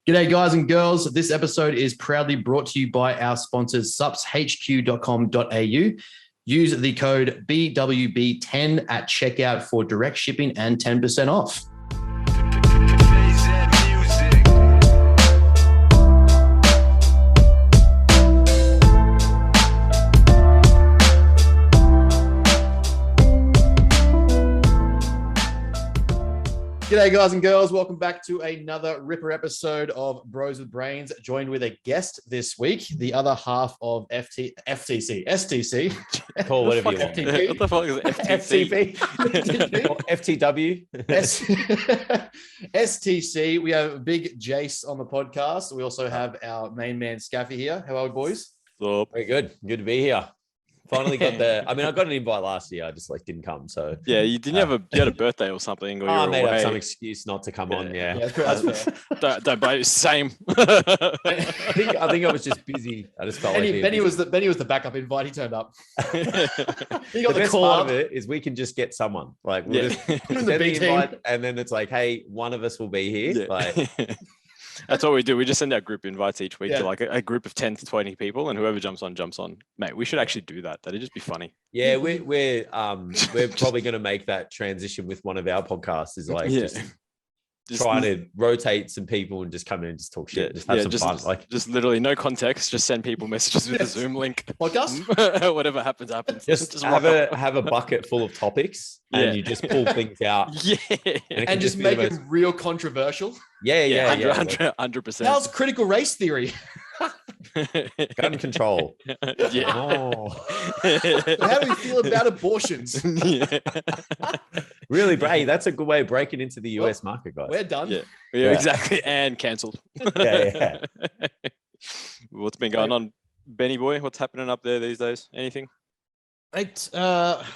G'day, guys and girls. This episode is proudly brought to you by our sponsors, supshq.com.au. Use the code BWB10 at checkout for direct shipping and 10% off. G'day, guys and girls. Welcome back to another Ripper episode of Bros with Brains, joined with a guest this week, the other half of STC. Call whatever you want. What the fuck is FTC? FTW? STC. We have big Jace on the podcast. We also have our main man, Scaffy, here. How are we, boys? Very good. Good to be here. Finally got I got an invite last year. I just didn't come. So yeah, you didn't you had a birthday or something, or you I were made away. up some excuse not to come on. Yeah, that's fair. Don't blame. Same. I think I was just busy. I just felt Benny was the backup invite. He turned up. He got the best part of it is we can just get someone. Like we'll just send the invite, and then it's like, hey, one of us will be here. Yeah. Like. That's what we do. We just send out group invites each week to like a group of 10 to 20 people, and whoever jumps on. Mate, we should actually do that. That'd just be funny. Yeah, we're probably going to make that transition with one of our podcasts. Is like just trying to rotate some people and just come in and just talk shit. Just have some fun. Like just literally no context. Just send people messages with the Zoom link. Podcast. Whatever happens. Just have a bucket full of topics and you just pull things out. Yeah, and just make it real controversial. Yeah. 100%. How's critical race theory? Gun control. Yeah. Oh. How do we feel about abortions? Really, Bray, that's a good way of breaking into the US market, guys. We're done. Yeah, exactly. And cancelled. Yeah. What's been going on, Benny boy? What's happening up there these days? Anything? Right.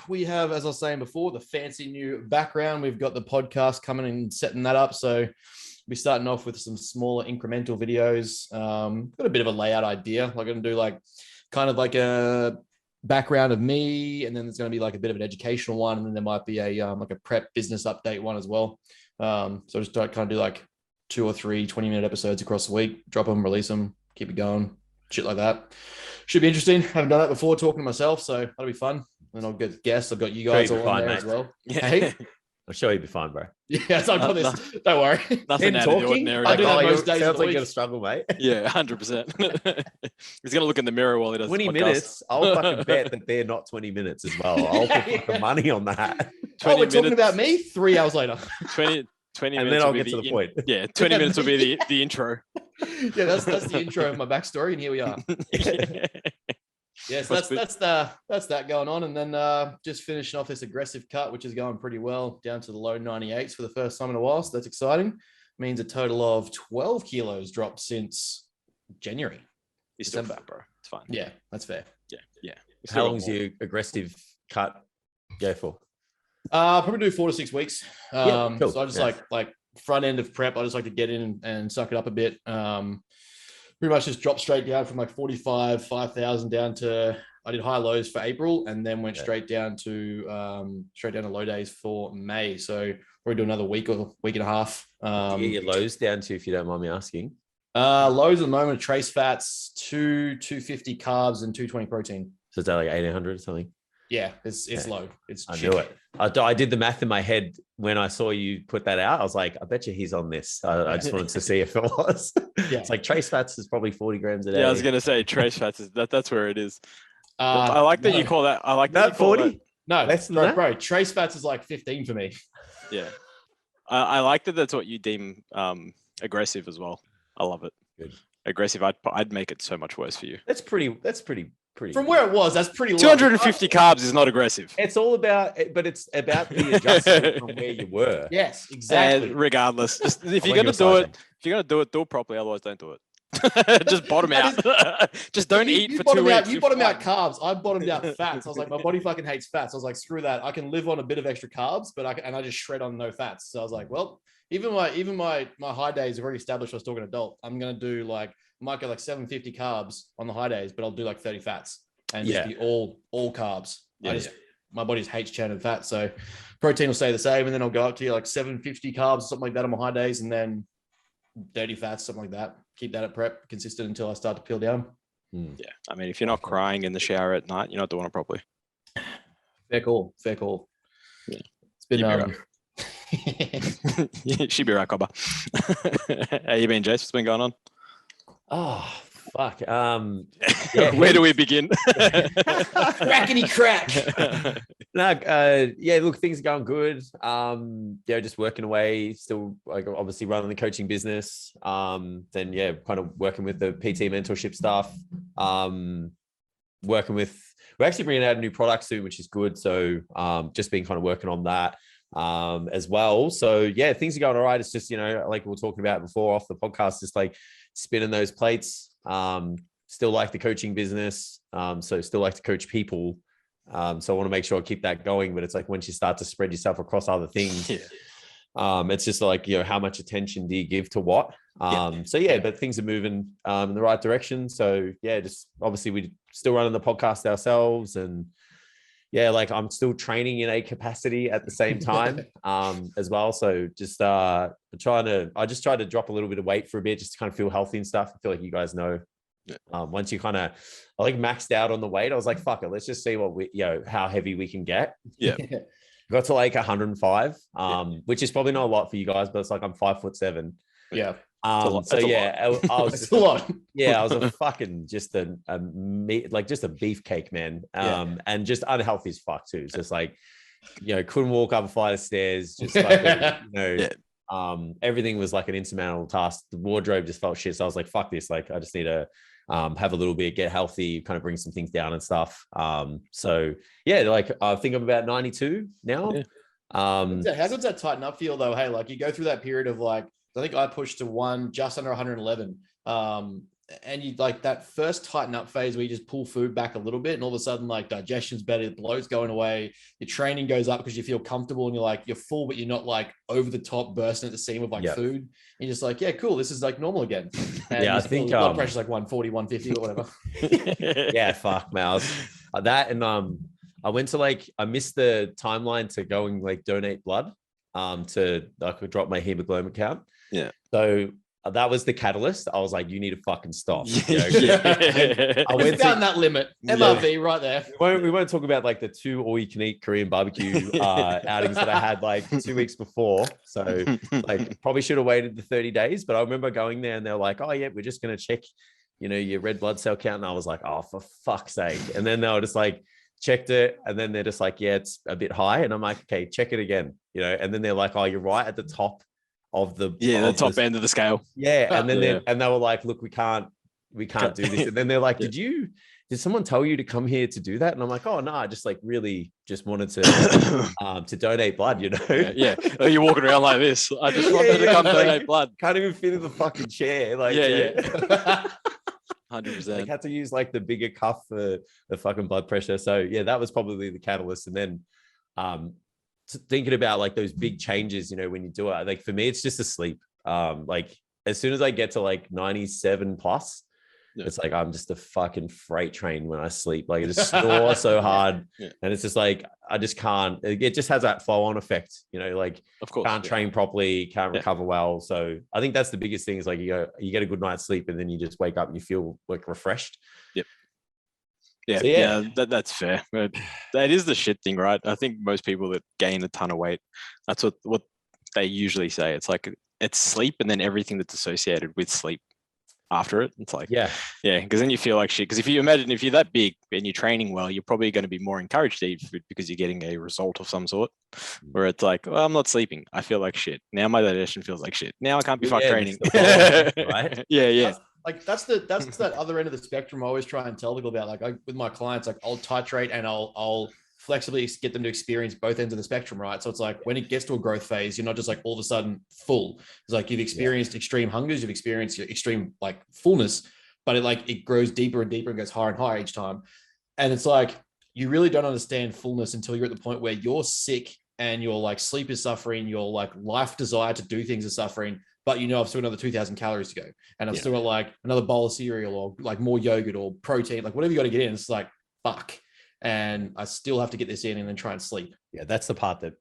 We have, as I was saying before, the fancy new background. We've got the podcast coming and setting that up. So we're starting off with some smaller incremental videos. Got a bit of a layout idea. I'm going to do kind of like a background of me, and then there's going to be like a bit of an educational one, and then there might be a prep business update one as well. So just kind of do like 2 or 3 20-minute episodes across the week, drop them, release them, keep it going, shit like that. Should be interesting. Haven't done that before, talking to myself, so that'll be fun. And I'll get guests. I've got you guys all on there as well. Yeah. Hey? I'm sure you'll be fine, bro. Yeah, so I've got this. Don't worry. Nothing out of the ordinary. I do that most days sounds of the like week. you're gonna struggle, mate. Yeah, 100%. He's gonna look in the mirror while he does 20 the podcast. minutes. I'll fucking bet that they're not 20 minutes as well. I'll put fucking money on that. Oh, we're talking about me 3 hours later. 20 and minutes. then I'll get to the point. Yeah, 20 minutes will be the intro. Yeah, that's the intro of my backstory, and here we are. Yeah, so that's that going on, and then just finishing off this aggressive cut, which is going pretty well, down to the low 98s for the first time in a while. So that's exciting. Means a total of 12 kilos dropped since January. He's still fat, bro. It's fine. Yeah, that's fair. Yeah. How long's your aggressive cut go for? Probably do 4 to 6 weeks. Cool. So I just like front end of prep. I just like to get in and suck it up a bit. Pretty much just dropped straight down from like 5,000 down to, I did high lows for April, and then went straight down to low days for May. So we'll do another week or week and a half. Do you get your lows down to, if you don't mind me asking? Lows at the moment, trace fats, 250 carbs and 220 protein. So is that like 1,800 or something? Yeah, it's low. I knew it. I did the math in my head when I saw you put that out. I was like, I bet you he's on this. I just wanted to see if it was. Yeah. It's like trace fats is probably 40 grams a day. Yeah, I was gonna say trace fats is that's where it is. I like that you call that. I like that 40. No, less than that? Bro. Trace fats is like 15 for me. Yeah, I like that. That's what you deem aggressive as well. I love it. Good. Aggressive. I'd make it so much worse for you. That's pretty. From where it was, that's pretty low. 250 carbs is not aggressive. It's all about, but it's about the adjustment from where you were. Yes, exactly. And regardless, just, if you're gonna do it, do it properly. Otherwise, don't do it. Just bottom out. Just don't eat for 2 weeks. You bottom out carbs. I bottomed out fats. I was like, my body fucking hates fats. I was like, screw that. I can live on a bit of extra carbs, but I just shred on no fats. So I was like, well, even my high days have already established I was talking adult. I'm gonna do I might go like 750 carbs on the high days, but I'll do like 30 fats and just be all carbs. My body hates chatted fat, so protein will stay the same, and then I'll go up to like 750 carbs, something like that on my high days, and then dirty fats, something like that. Keep that at prep consistent until I start to peel down. Yeah. I mean, if you're not crying in the shower at night, you're not doing it properly. Fair call. Fair call. Yeah. It's been She'd be right, Cobber. How you been, Jace? What's been going on? Oh, fuck. Where do we begin? Crackety crack. Look, things are going good. Just working away, still like obviously running the coaching business. Then kind of working with the PT mentorship stuff. We're actually bringing out a new product soon, which is good. So just been kind of working on that as well. So yeah, things are going all right. It's just, like we were talking about before off the podcast, just like spinning those plates. Still like the coaching business. So still like to coach people. So I want to make sure I keep that going, but it's like once you start to spread yourself across other things, it's just like, how much attention do you give to what? But things are moving in the right direction. So yeah, just obviously we still running the podcast ourselves, and I'm still training in a capacity at the same time as well. So just I just tried to drop a little bit of weight for a bit, just to kind of feel healthy and stuff. I feel like you guys know. Once you kind of maxed out on the weight, I was like, fuck it, let's just see what how heavy we can get. Yeah. Got to like 105, which is probably not a lot for you guys, but it's like I'm 5'7". Yeah. I was It's a lot. Yeah, I was a fucking just a beefcake, man. And just unhealthy as fuck too. It's just like, couldn't walk up a flight of stairs. Just like, everything was like an insurmountable task. The wardrobe just felt shit. So I was like, fuck this. Like, I just need to have a little bit, get healthy, kind of bring some things down and stuff. I think I'm about 92 now. Yeah. How does that tighten up feel though? Hey, like you go through that period of like, I think I pushed to just under 111. And you like that first tighten up phase where you just pull food back a little bit, and all of a sudden like digestion's better, the bloat's going away, your training goes up because you feel comfortable, and you're full, but you're not like over the top bursting at the seam of like food. And you're just like, yeah, cool, this is like normal again. And I think blood pressure's like 140, 150 or whatever. Yeah, fuck, man. I went to I missed the timeline to go and donate blood to drop my hemoglobin count. Yeah. So that was the catalyst. I was like, you need to fucking stop. I went down that limit. MRV right there. We won't talk about the 2 all-you-can-eat Korean barbecue outings that I had 2 weeks before. So probably should have waited the 30 days. But I remember going there and they're like, oh yeah, we're just going to check, your red blood cell count. And I was like, oh, for fuck's sake. And then they were just checked it. And then they're just like, yeah, it's a bit high. And I'm like, okay, check it again. And then they're like, oh, you're right at the top of the top end of the scale. Yeah. And then they were like, look, we can't do this. And then they're like, did someone tell you to come here to do that? And I'm like, oh no, I just really just wanted to donate blood, Yeah. Oh, you're walking around like this. I just wanted to come donate blood. Can't even fit in the fucking chair. 100%. Had to use the bigger cuff for the fucking blood pressure. So yeah, that was probably the catalyst. And then thinking about those big changes, when you do it, for me, it's just a sleep. As soon as I get to 97 plus, it's I'm just a fucking freight train when I sleep. I just snore so hard, and it's just I just can't. It just has that flow on effect, of course, can't train properly, can't recover well. So I think that's the biggest thing is you get a good night's sleep, and then you just wake up and you feel refreshed. Yep. Yeah, that's fair. But that is the shit thing, right? I think most people that gain a ton of weight, that's what they usually say. It's it's sleep and then everything that's associated with sleep after it. It's because then you feel like shit. Because if you imagine if you're that big and you're training well, you're probably going to be more encouraged to eat food because you're getting a result of some sort. Where it's well, I'm not sleeping, I feel like shit. Now my digestion feels like shit. Now I can't be fucked training. Right? Yeah. That's that other end of the spectrum. I always try and tell people about with my clients, I'll titrate and I'll flexibly get them to experience both ends of the spectrum, right? So it's when it gets to a growth phase, you're not just all of a sudden full. It's you've experienced extreme hungers, you've experienced your extreme fullness, but it grows deeper and deeper and goes higher and higher each time. And it's you really don't understand fullness until you're at the point where you're sick and your sleep is suffering, your life desire to do things is suffering. But I've still got another 2,000 calories to go, and I've still got another bowl of cereal or more yogurt or protein, whatever you got to get in. It's fuck, and I still have to get this in and then try and sleep. Yeah, that's the part that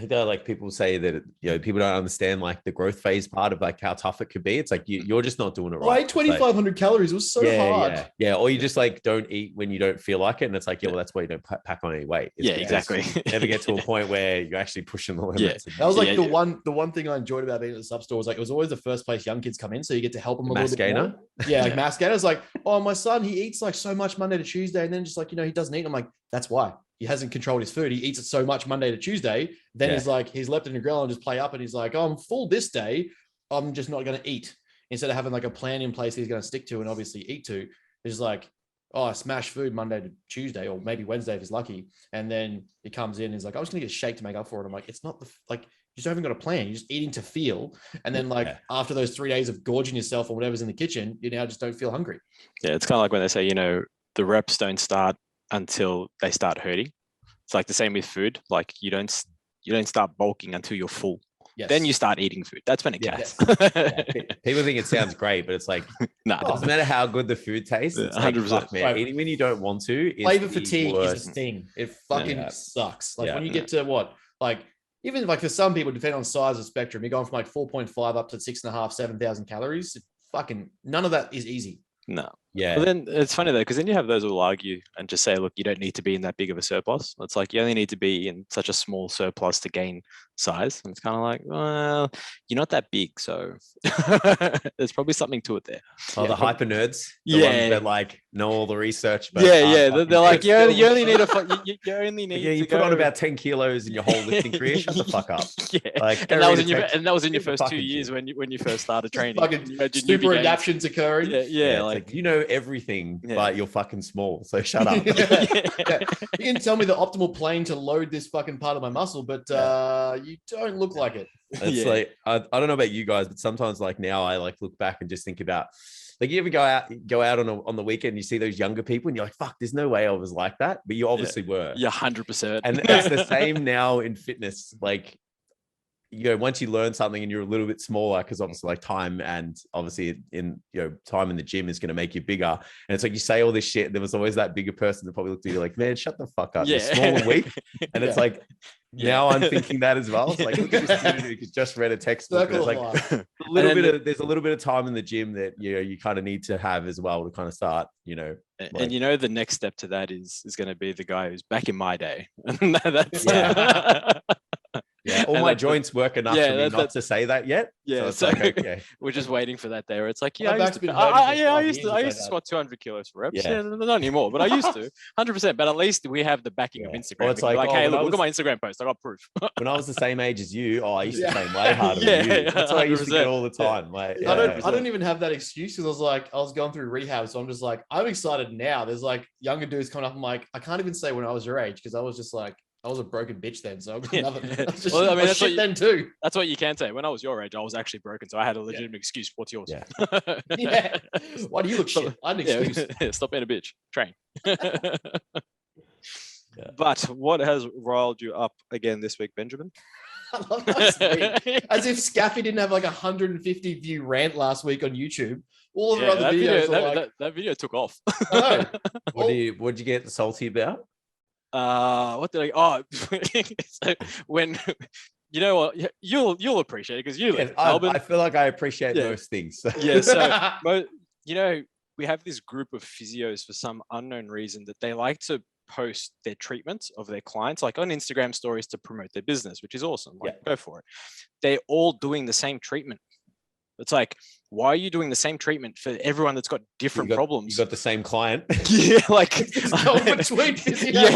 like people say that, people don't understand like the growth phase part of like how tough it could be. It's like you're just not doing it right. I ate 2,500 calories. It was so hard. Yeah. Or you just like don't eat when you don't feel like it. And it's like, well, that's why you don't pack on any weight. Yeah, exactly. You never get to a point where you're actually pushing the limits. That was like the one thing I enjoyed about being at the sub store was like, it was always the first place young kids come in. So you get to help them a little bit more. Yeah, like mass gainer. It's like, oh, my son, he eats like so much Monday to Tuesday. And then just like, he doesn't eat. I'm like, that's why. He hasn't controlled his food. He eats it so much Monday to Tuesday. Then he's like, he's left it in the grill and just play up. And he's like, oh, I'm full this day. I'm just not going to eat. Instead of having like a plan in place he's going to stick to and obviously eat to. It's like, oh, I smash food Monday to Tuesday or maybe Wednesday if he's lucky. And then he comes in and he's like, I was going to get a shake to make up for it. I'm like, it's not like, you just haven't got a plan. You're just eating to feel. And then like after those 3 days of gorging yourself or whatever's in the kitchen, you now just don't feel hungry. Yeah, it's kind of like when they say, the reps don't start until they start hurting. It's like the same with food. Like you don't start bulking until you're full. Yes. Then you start eating food. That's when it counts. People think it sounds great, but it's like, it doesn't matter how good the food tastes. It's 100%. Like, man, eating when you don't want to. Flavor fatigue is a thing. It fucking sucks. Like when you get to even like for some people, depending on size of spectrum, you're going from like 4.5 up to 6.5, 7,000 calories. Fucking none of that is easy. No. Yeah. But then it's funny though, because then you have those who will argue and just say, look, you don't need to be in that big of a surplus. It's like you only need to be in such a small surplus to gain size. And it's kind of like, well, you're not that big. So there's probably something to it there. Oh, the hyper nerds. The ones that like know all the research. But they're like, you only need you only need you put on about 10 kilos in your whole lifting career. Shut the fuck up. Like, and that was in your first 2 years when you first started training. Fucking super adaptions occurring. Yeah, like everything, but you're fucking small. So shut up. You can tell me the optimal plane to load this fucking part of my muscle, but you don't look like it. It's like I don't know about you guys, but sometimes like now I like look back and just think about like you ever go out on the weekend and you see those younger people and you're like, fuck, there's no way I was like that, but you obviously were. Yeah, 100%. And it's the same now in fitness. Like, once you learn something and you're a little bit smaller, because obviously like time and obviously in time in the gym is going to make you bigger. And it's like you say all this shit. There was always that bigger person that probably looked at you like, man, shut the fuck up. You're small and weak. And it's like now I'm thinking that as well. It's like, look at this dude who just read a textbook. It's like there's a little bit of time in the gym that you kind of need to have as well to kind of start, And the next step to that is going to be the guy who's back in my day. That's Yeah, all my joints work enough for me not to say that yet. Yeah, so okay. We're just waiting for that day where it's like, I used to squat 200 kilos for reps. Yeah, not anymore, but I used to 100%. But at least we have the backing of Instagram. Well, it's like, hey, look at my Instagram post. I got proof. When I was the same age as you, I used to train way harder than you. That's what I used to get all the time. Like, I don't even have that excuse because I was going through rehab, so I'm just like, I'm excited now. There's like younger dudes coming up. I'm like, I can't even say when I was your age because I was just like, I was a broken bitch then, so that's what you can say. When I was your age, I was actually broken, so I had a legitimate excuse. What's yours? Yeah. Why do you look shit? I had an excuse. Stop being a bitch. Train. But what has riled you up again this week, Benjamin? I love last week. As if Scaffy didn't have like 150 view rant last week on YouTube. All of the other videos. That video took off. What did you get salty about? What did so when what you'll appreciate it because you live in Melbourne. I feel like I appreciate most things. So we have this group of physios for some unknown reason that they like to post their treatments of their clients like on Instagram stories to promote their business, which is awesome. Go for it. They're all doing the same treatment. It's like, why are you doing the same treatment for everyone that's got different problems? You got the same client. Like between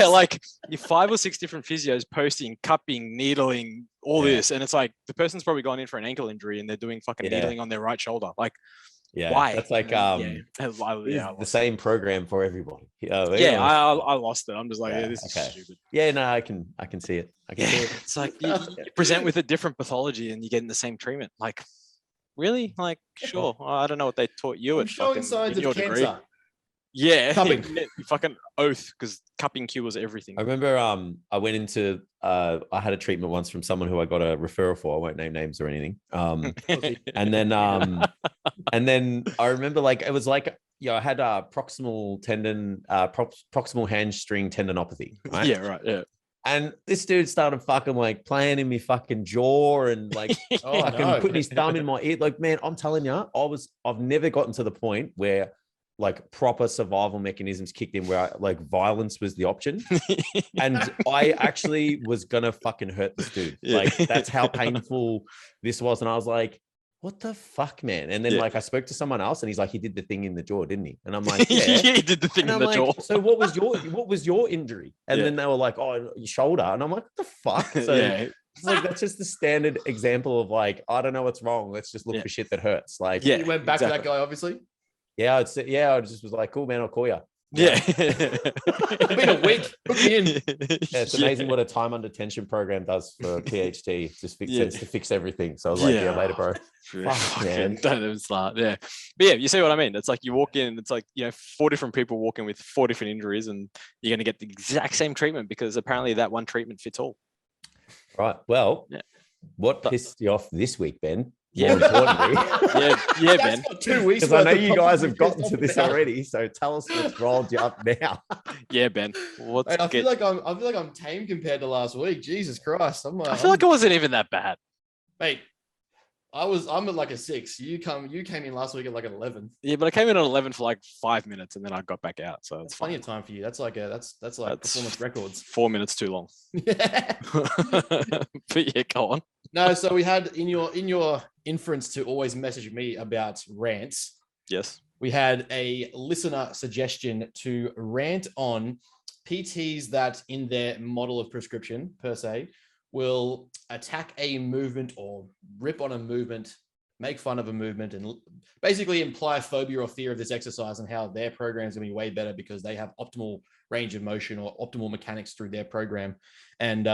like you're 5 or 6 different physios posting cupping, needling, all this, and it's like the person's probably gone in for an ankle injury and they're doing fucking needling on their right shoulder. Like, why? That's like the same program for everybody. I lost it. I'm just like, this is stupid. Yeah, no, I can see it. I can see it. It's like you present with a different pathology and you're getting the same treatment. Like, really? Like, sure. I don't know what they taught you at showing signs of cancer. Degree. Yeah, cupping. You fucking oath because cupping cures everything. I remember I went into I had a treatment once from someone who I got a referral for. I won't name names or anything. And then I remember like it was like I had a proximal tendon proximal hamstring tendinopathy. Right? Yeah, right. Yeah. And this dude started fucking like playing in my fucking jaw and like putting his thumb in my ear. Like, man, I'm telling you, I've never gotten to the point where like proper survival mechanisms kicked in where like violence was the option. And I actually was gonna fucking hurt this dude. Like, that's how painful this was. And I was like, what the fuck, man? And then like I spoke to someone else and he's like, he did the thing in the jaw, didn't he? And I'm like, yeah, he did the thing in the jaw. So what was your injury? And then they were like, oh, your shoulder. And I'm like, what the fuck? So it's like, that's just the standard example of like, I don't know what's wrong. Let's just look for shit that hurts. Like, you went back to that guy, obviously. Yeah, I just was like, cool, man, I'll call you. Yeah. It's been a week. Put me in. Yeah, it's amazing what a time under tension program does for a PhD. Just to fix everything. So I was like, yeah, later, bro. Fuck, man. Don't even start. Yeah. But yeah, you see what I mean? It's like you walk in, it's like, 4 different people walk in with 4 different injuries and you're going to get the exact same treatment because apparently that one treatment fits all. Right. Well, what pissed you off this week, Ben? Yeah, importantly. yeah, Ben. 2 weeks. Because I know you guys have gotten to this already. So tell us what's rolled you up now. Yeah, Ben. I feel like I'm tame compared to last week. Jesus Christ. I feel like it wasn't even that bad. Mate, I'm at like a 6. You came in last week at like an 11. Yeah, but I came in at 11 for like 5 minutes and then I got back out. So it's plenty of time for you. That's like performance records. 4 minutes too long. Yeah. But yeah, go on. No, so we had in your inference to always message me about rants. Yes. We had a listener suggestion to rant on PTs that in their model of prescription per se will attack a movement or rip on a movement, make fun of a movement, and basically imply phobia or fear of this exercise and how their program is going to be way better because they have optimal range of motion or optimal mechanics through their program, and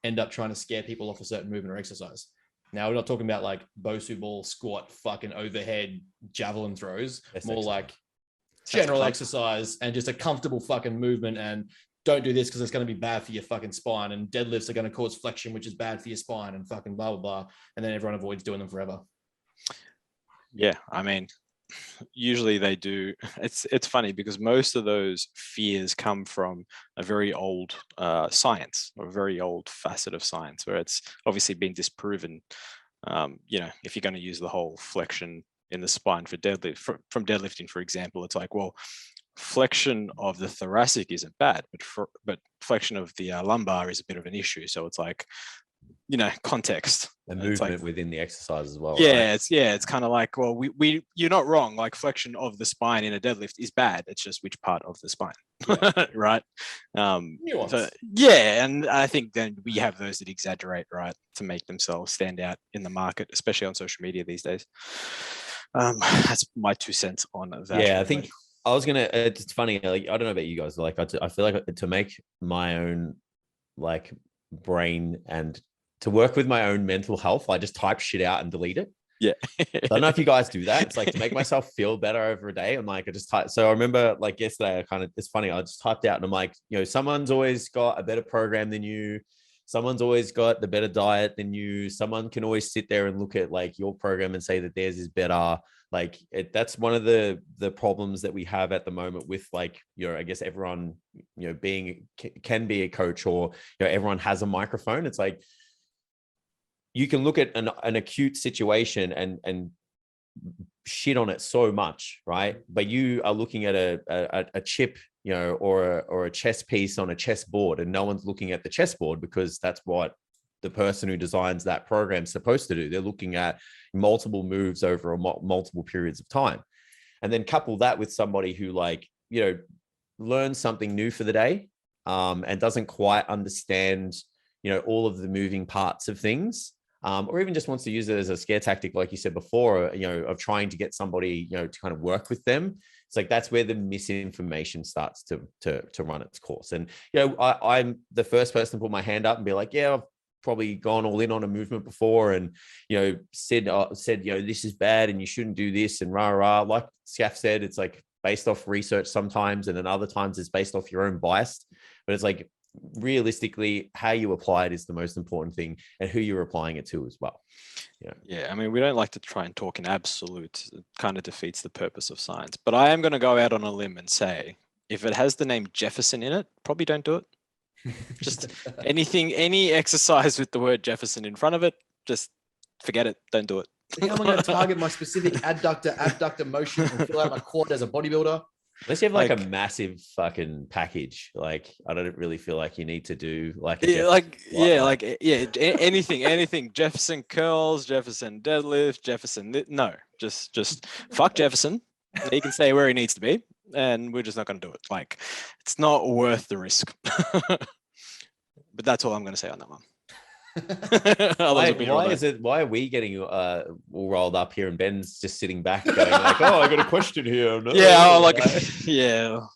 end up trying to scare people off a certain movement or exercise. Now, we're not talking about like Bosu ball, squat, fucking overhead javelin throws, more like general exercise and just a comfortable fucking movement, and don't do this because it's going to be bad for your fucking spine, and deadlifts are going to cause flexion, which is bad for your spine, and fucking blah, blah, blah. And then everyone avoids doing them forever. Yeah. I mean, usually they do. It's funny because most of those fears come from a very old science, or a very old facet of science where it's obviously been disproven. If you're going to use the whole flexion in the spine for from deadlifting, for example, it's like, well, flexion of the thoracic isn't bad, but flexion of the lumbar is a bit of an issue. So it's like, context and movement within the exercise as well. Yeah, right? It's kind of like, well, you're not wrong. Like, flexion of the spine in a deadlift is bad. It's just which part of the spine, right? So, and I think then we have those that exaggerate, right, to make themselves stand out in the market, especially on social media these days. That's my 2 cents on that. Yeah, I think I was gonna. It's funny. Like, I don't know about you guys. Like, I feel like to make my own like brain and to work with my own mental health, I just type shit out and delete it. Yeah. So I don't know if you guys do that. It's like to make myself feel better over a day. I'm like, I just type. So I remember like yesterday, it's funny. I just typed out and I'm like, someone's always got a better program than you. Someone's always got the better diet than you. Someone can always sit there and look at like your program and say that theirs is better. Like that's one of the problems that we have at the moment with like, I guess everyone, can be a coach, or, everyone has a microphone. It's like, you can look at an acute situation and shit on it so much, right? But you are looking at a chip, or a chess piece on a chessboard, and no one's looking at the chessboard because that's what the person who designs that program is supposed to do. They're looking at multiple moves over multiple periods of time. And then couple that with somebody who learns something new for the day, and doesn't quite understand, all of the moving parts of things. Or even just wants to use it as a scare tactic, like you said before, of trying to get somebody, to kind of work with them. It's like, that's where the misinformation starts to run its course. And, I'm the first person to put my hand up and be like, yeah, I've probably gone all in on a movement before and, said, this is bad and you shouldn't do this and rah. Like Scaff said, it's like based off research sometimes, and then other times it's based off your own bias. But it's like, realistically, how you apply it is the most important thing, and who you're applying it to as well. Yeah, I mean, we don't like to try and talk in absolutes. It kind of defeats the purpose of science. But I am going to go out on a limb and say, if it has the name Jefferson in it, probably don't do it. Just any exercise with the word Jefferson in front of it, just forget it. Don't do it. How am I going to target my specific adductor motion and fill out my quad as a bodybuilder? Unless you have like a massive fucking package, like I don't really feel like you need to do like anything Jefferson curls, Jefferson deadlift, Jefferson. No, just fuck Jefferson. He can stay where he needs to be, and we're just not going to do it. Like, it's not worth the risk. But that's all I'm going to say on that one. Why are we getting all rolled up here and Ben's just sitting back going like, oh, I got a question here. No, yeah.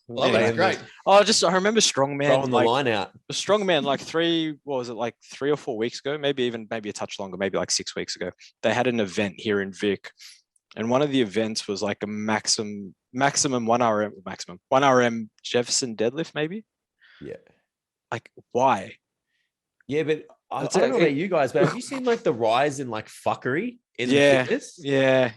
Well, that's great. I remember strongman throwing the line out. Strongman like 3 or 4 weeks ago, maybe a touch longer, maybe like 6 weeks ago. They had an event here in Vic, and one of the events was like a maximum 1 RM Jefferson deadlift, maybe. Yeah. Like, why? Yeah, but I don't know about you guys, but have you seen like the rise in like fuckery in fitness? Yeah.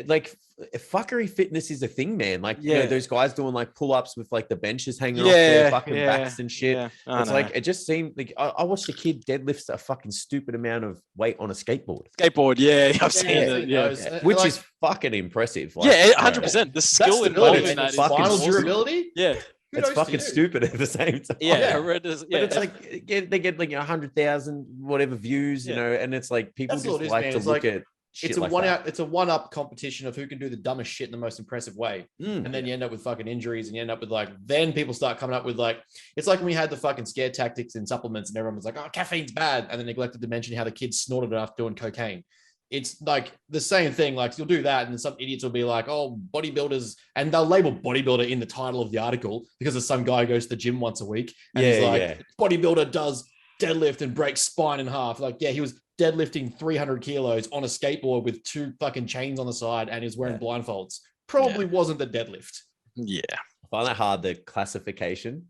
Like fuckery fitness is a thing, man. Like, you know, those guys doing like pull-ups with like the benches hanging off their fucking backs and shit. Yeah. It's like, it just seemed like I watched a kid deadlift a fucking stupid amount of weight on a skateboard. I've seen it. Yeah. Which is fucking impressive. Like, 100%. The skill involved in that is spinal durability. Yeah. It's fucking stupid at the same time. But it's like they get like 100,000 whatever views, you know, and it's like people just like to look at. It's a one-up competition of who can do the dumbest shit in the most impressive way, and then you end up with fucking injuries, and you end up with like. Then people start coming up with like, it's like when we had the fucking scare tactics in supplements, and everyone was like, "Oh, caffeine's bad," and then neglected to mention how the kids snorted it after doing cocaine. It's like the same thing. Like, you'll do that, and then some idiots will be like, "Oh, bodybuilders," and they'll label bodybuilder in the title of the article because of some guy who goes to the gym once a week, and he's like, "Bodybuilder does deadlift and breaks spine in half." Like, yeah, he was deadlifting 300 kilos on a skateboard with 2 fucking chains on the side, and he's wearing blindfolds. Probably wasn't the deadlift. Yeah, I find that hard. The classification.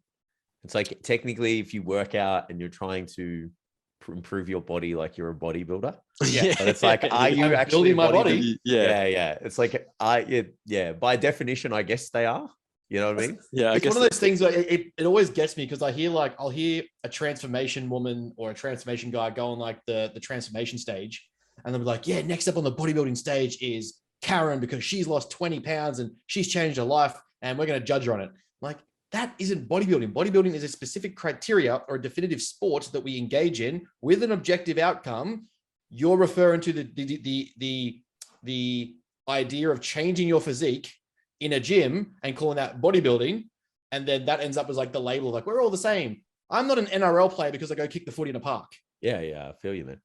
It's like technically, if you work out and you're trying to improve your body, like you're a bodybuilder. Yeah, but it's like, are you actually building my body? Yeah. It's like, by definition, I guess they are. You know what I mean? Yeah, it's one of those things. Where it always gets me because I'll hear a transformation woman or a transformation guy go on like the transformation stage, and they'll be like, "Yeah, next up on the bodybuilding stage is Karen because she's lost 20 pounds and she's changed her life, and we're going to judge her on it." Like, that isn't bodybuilding. Bodybuilding is a specific criteria or a definitive sport that we engage in with an objective outcome. You're referring to the idea of changing your physique in a gym and calling that bodybuilding, and then that ends up as like the label, like, we're all the same. I'm not an NRL player because I go kick the footy in a park. Yeah, I feel you, man.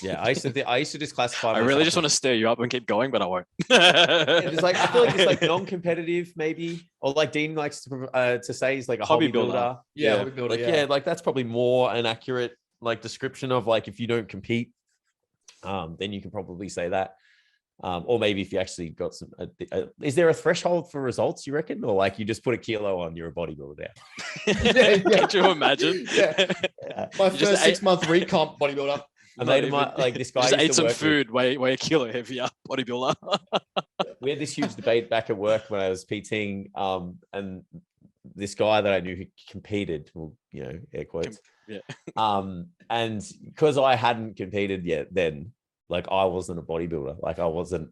Yeah, I used to just classify. I really just want to stir you up and keep going, but I won't. It's like, I feel like it's like non-competitive, maybe, or like Dean likes to say he's like a hobby builder. Yeah, hobby builder. Like, like that's probably more an accurate like description of like, if you don't compete, then you can probably say that. Or maybe if you actually got some, is there a threshold for results, you reckon? Or like you just put a kilo on, you're a bodybuilder now? Could you imagine? My first 6-month recomp bodybuilder. I made him like this guy. Just ate some food, weigh a kilo heavier, bodybuilder. We had this huge debate back at work when I was PTing, and this guy that I knew who competed, well, you know, air quotes. And because I hadn't competed yet then, like I wasn't a bodybuilder. Like I wasn't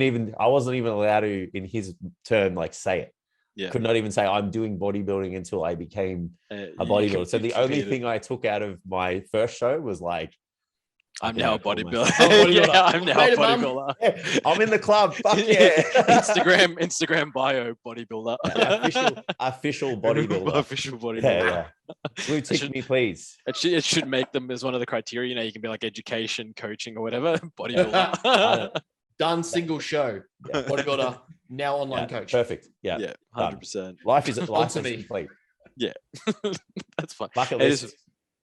even allowed to, in his term, like say it. Yeah. Could not even say I'm doing bodybuilding until I became a bodybuilder. So the only thing I took out of my first show was like, I'm now a bodybuilder. I'm now a bodybuilder. Yeah, I'm in the club. Fuck yeah. Instagram bio bodybuilder. Official bodybuilder. Official bodybuilder. Yeah. Blue tick me, please. It should make them as one of the criteria. You know, you can be like education, coaching, or whatever. Bodybuilder. Done, single show. Yeah. Bodybuilder, now online coach. Perfect. Yeah. 100%. Life is complete. Yeah. That's fine. Bucket list.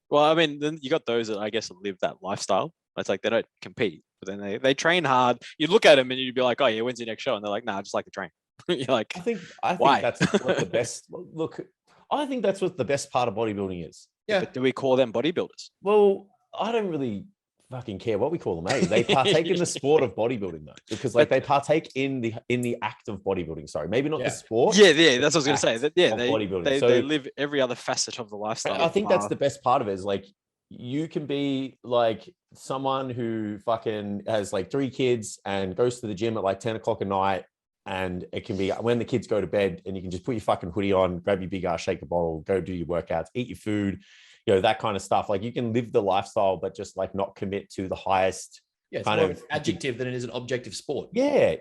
Well, I mean, then you got those that I guess live that lifestyle. It's like they don't compete, but then they train hard. You look at them and you'd be like, "Oh yeah, when's your next show?" And they're like, "Nah, I just like to train." You're like, I think why? That's what the best. Look, I think that's what the best part of bodybuilding is. Yeah. But do we call them bodybuilders? Well, I don't really fucking care what we call them, eh? They partake in the sport of bodybuilding though, because like they partake in the act of bodybuilding. Sorry, maybe not the sport. Yeah, that's what I was gonna say. That Bodybuilding. They live every other facet of the lifestyle. I think that's the best part of it. Is like you can be like someone who fucking has like 3 kids and goes to the gym at like 10 o'clock at night, and it can be when the kids go to bed, and you can just put your fucking hoodie on, grab your big ass shaker bottle, go do your workouts, eat your food. You know, that kind of stuff. Like you can live the lifestyle, but just like not commit to the highest it's kind of adjective than it is an objective sport. Yeah.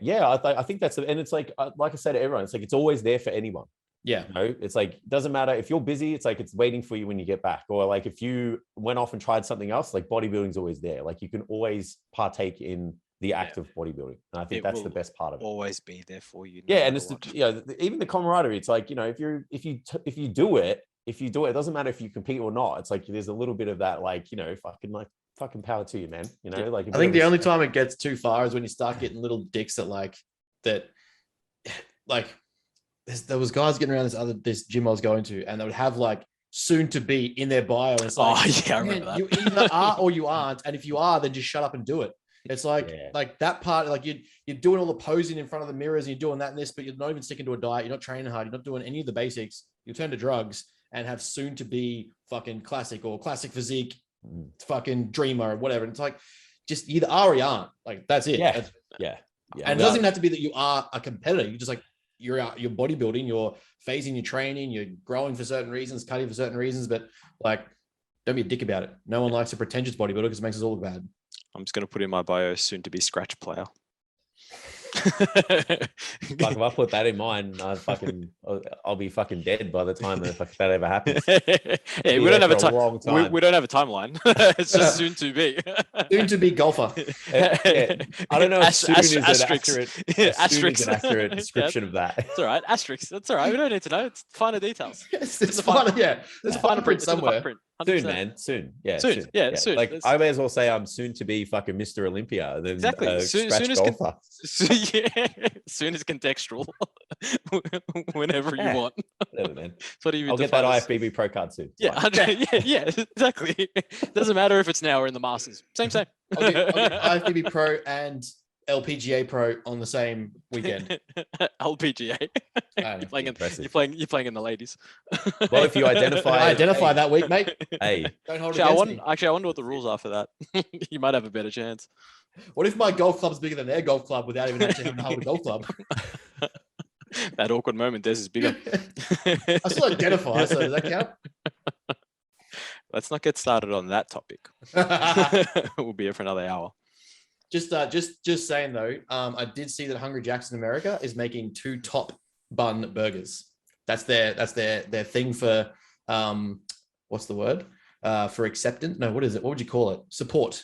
I think that's, and it's like I said to everyone, it's like, it's always there for anyone. Yeah. You know, it's like, it doesn't matter if you're busy, it's like, it's waiting for you when you get back. Or like, if you went off and tried something else, like bodybuilding's always there. Like you can always partake in the act of bodybuilding. And I think that's the best part of it. Always be there for you. Yeah. And it's, even the camaraderie, it's like, you know, if you do it, it doesn't matter if you compete or not. It's like there's a little bit of that, like, you know, fucking power to you, man. You know, like I think the only time it gets too far is when you start getting little dicks that there was guys getting around this gym I was going to, and they would have like soon to be in their bio. And it's like, I remember that. You either are or you aren't, and if you are, then just shut up and do it. It's like that part, like you're doing all the posing in front of the mirrors, and you're doing that and this, but you're not even sticking to a diet. You're not training hard. You're not doing any of the basics. You turn to drugs and have soon to be fucking classic or classic physique, fucking dreamer or whatever. And it's like, just either are or you aren't. Like, that's it. Yeah. And it doesn't even have to be that you are a competitor. You're just like, you're bodybuilding, you're phasing your training, you're growing for certain reasons, cutting for certain reasons, but like, don't be a dick about it. No one likes a pretentious bodybuilder because it makes us all look bad. I'm just going to put in my bio, soon to be scratch player. Like if I put that in mine, I'll be fucking dead by the time that ever happens. Yeah, we don't have a time. We don't have a timeline. It's just soon to be. Soon to be golfer. I don't know if soon is an accurate description of that. It's all right. Asterisk. That's all right. We don't need to know. It's finer details. It's finer. Yeah, there's a finer print somewhere. Soon, man. Soon. Yeah. Soon. Like I may as well say I'm soon to be fucking Mr. Olympia than soon scratch golfer. Soon as contextual. Whenever you want. Whatever, man. I'll get that IFBB Pro card soon. Yeah, exactly. Doesn't matter if it's now or in the Masters. Same. I'll get IFBB Pro and LPGA Pro on the same weekend. LPGA. You're playing in the ladies. Well, if you identify that week, mate. Hey, don't hold I me. wonder what the rules are for that. You might have a better chance. What if my golf club's bigger than their golf club without even actually having to hold a golf club? That awkward moment, Des is bigger. I still identify, so does that count? Let's not get started on that topic. We'll be here for another hour. Just saying though, I did see that Hungry Jack's in America is making 2 top bun burgers. That's their thing for what's the word? For acceptance? No, what is it? What would you call it? Support.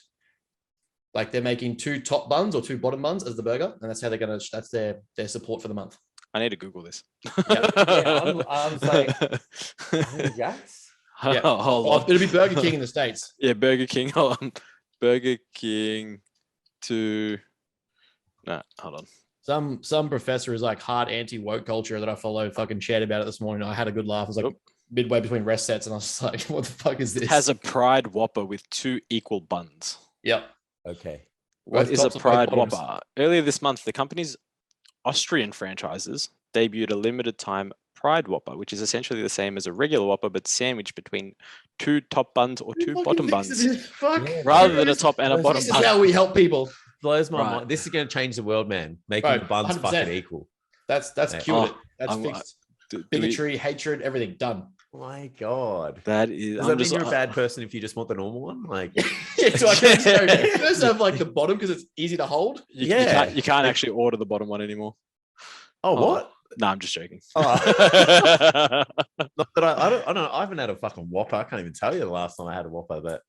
Like they're making 2 top buns or 2 bottom buns as the burger, and that's how that's their support for the month. I need to Google this. I'm like, Hungry Jack's? Yeah. Hold on. It'll be Burger King in the States. Yeah, Burger King. Hold on. Burger King hold on. Some professor is like hard anti-woke culture that I follow fucking shared about it this morning. I had a good laugh. It was like midway between rest sets, and I was just like, what the fuck is this? It has a Pride Whopper with 2 equal buns. Yep. Okay. What is a Pride Whopper? Earlier this month, the company's Austrian franchises debuted a limited time Pride Whopper, which is essentially the same as a regular Whopper, but sandwiched between 2 top buns or 2 bottom buns, rather than a top and a bottom. This is how we help people. Blows my mind. This is going to change the world, man. Making the buns 100%. Fucking equal. That's cured. That's fixed. Bigotry, hatred, everything done. Oh my God. That is. Does that mean you're a bad person if you just want the normal one? Like, so I can't first have like the bottom because it's easy to hold. You can't actually order the bottom one anymore. Oh, what? No, I'm just joking. Not that I don't know. I haven't had a fucking Whopper. I can't even tell you the last time I had a Whopper, but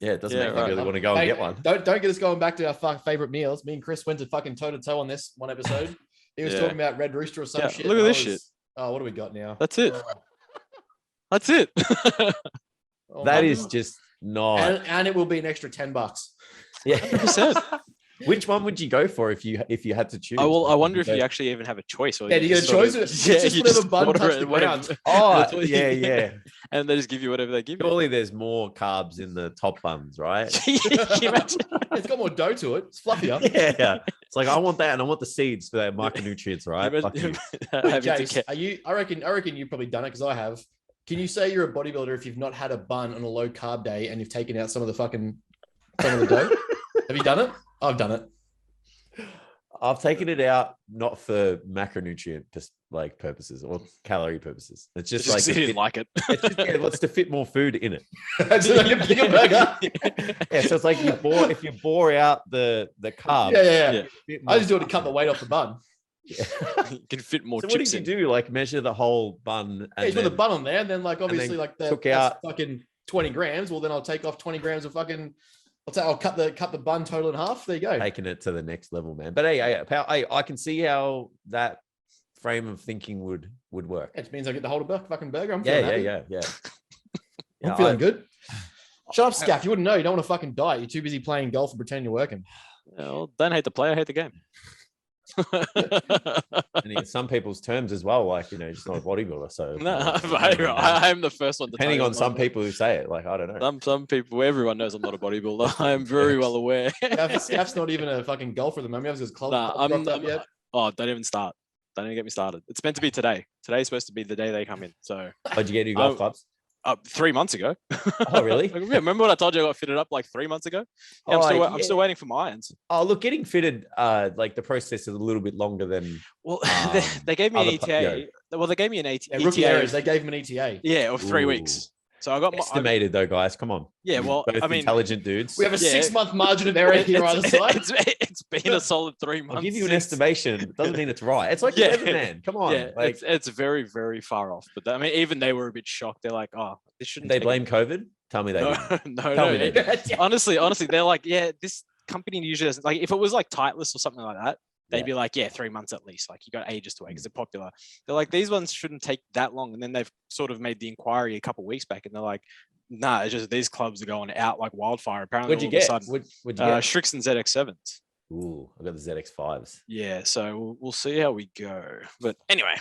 yeah, it doesn't make me really want to go and get one. Don't get us going back to our favorite meals. Me and Chris went to fucking toe to toe on this one episode. He was talking about Red Rooster or some shit. Look at this shit. Oh, what do we got now? That's it. That's it. That is just not. And it will be an extra $10. Yeah. 100%. Which one would you go for if you had to choose? I wonder if you actually even have a choice. Or Yeah, do you get a choice? It's just whatever bun touch the ground. Oh, yeah. And they just give you whatever they give you. Surely there's more carbs in the top buns, right? It's got more dough to it. It's fluffier. Yeah. It's like, I want that, and I want the seeds for that micronutrients, right? Wait, Jace, I reckon you've probably done it because I have. Can you say you're a bodybuilder if you've not had a bun on a low carb day and you've taken out some of the dough? Have you done it? I've done it. I've taken it out not for macronutrient purposes or calorie purposes. It's just like you didn't like it. It's to fit more food in it. It's like a bigger burger. Yeah, so it's like if you bore out the carbs. Yeah. I just do it to cut the weight off the bun. Yeah. You can fit more. So chips what did you do? Like measure the whole bun? And you put the bun on there, and then obviously took out fucking 20 grams. Well, then I'll take off 20 grams of fucking. I'll cut the bun total in half. There you go. Taking it to the next level, man. But hey, pal, I can see how that frame of thinking would work. It means I get the whole fucking burger. I'm feeling happy. I'm feeling good. Shut up, Scaff. You wouldn't know. You don't want to fucking diet. You're too busy playing golf and pretending you're working. Well, don't hate the player, hate the game. And in some people's terms as well, just not a bodybuilder. So no, I'm the first one. Depending on some people who say it, I don't know. Some people, everyone knows I'm not a bodybuilder. I am very well aware. Scaff's not even a fucking golfer at the moment. He has his club. I'm not yet. Oh, don't even start. Don't even get me started. It's meant to be today. Today's supposed to be the day they come in. So, did you get new golf clubs? 3 months ago. Oh, really? Remember when I told you I got fitted up 3 months ago? Yeah, I'm still waiting for my irons. Oh, look, getting fitted, the process is a little bit longer than. Well, they gave me an ETA. Well, they gave me an ETA. Rookie areas, they gave him an ETA. Yeah, of 3 weeks. So I got estimated though, guys. Come on. Yeah, well, both intelligent dudes. We have a 6-month margin of error here either side. It's been a solid 3 months. I'll give you an estimation. It doesn't mean it's right. It's like man. Come on. Yeah, it's very, very far off. But even they were a bit shocked. They're like, "Oh, this shouldn't." They blame COVID. Tell me they didn't. No. Honestly, they're like, "Yeah, this company usually doesn't if it was Titleist or something like that." They'd be like, 3 months at least. You got ages to wait because they're popular. They're like, these ones shouldn't take that long. And then they've sort of made the inquiry a couple of weeks back, and they're like, nah, it's just these clubs are going out like wildfire. Apparently, what'd you get? What'd you get? Strixon ZX7s. Ooh, I got the ZX5s. Yeah, so we'll see how we go. But anyway.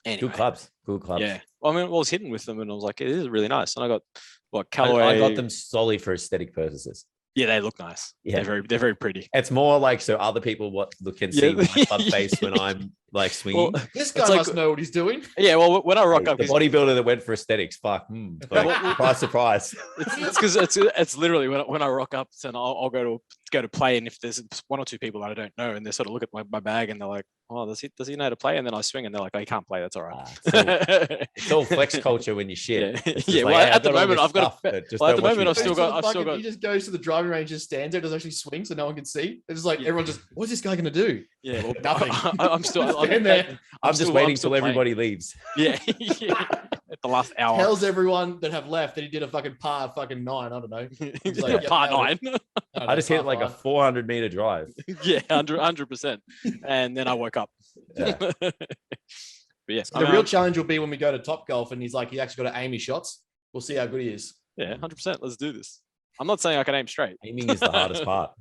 Good clubs. Yeah. Well, I was hitting with them, and I was like, it is really nice. And I got Callaway. I got them solely for aesthetic purposes. Yeah, they look nice. Yeah, they're very pretty. It's more so other people can see my club face when I'm swinging. Well, this guy must know what he's doing. Yeah, well, when I rock up, the bodybuilder that went for aesthetics, surprise. It's because it's literally when I rock up and I'll go to play, and if there's one or two people that I don't know, and they sort of look at my bag and they're like, oh, does he know how to play? And then I swing, and they're like, oh, he can't play. That's all right. It's all flex culture when you shit. Yeah. Well, at the moment, I've got. At the moment, I've still got. He just goes to the driving range, just stands there, doesn't actually swing, so no one can see. It's like everyone just, what's this guy gonna do? Yeah, well, nothing. I'm still in there. I'm just waiting till everybody leaves. Yeah. At the last hour. Tells everyone that have left that he did a fucking par 9. I don't know. Like, par 9. I just hit a 400-meter drive. Yeah, 100%. And then I woke up. Yeah. But yes, the real challenge will be when we go to Top Golf and he's actually got to aim his shots. We'll see how good he is. Yeah, 100%. Let's do this. I'm not saying I can aim straight. Aiming is the hardest part.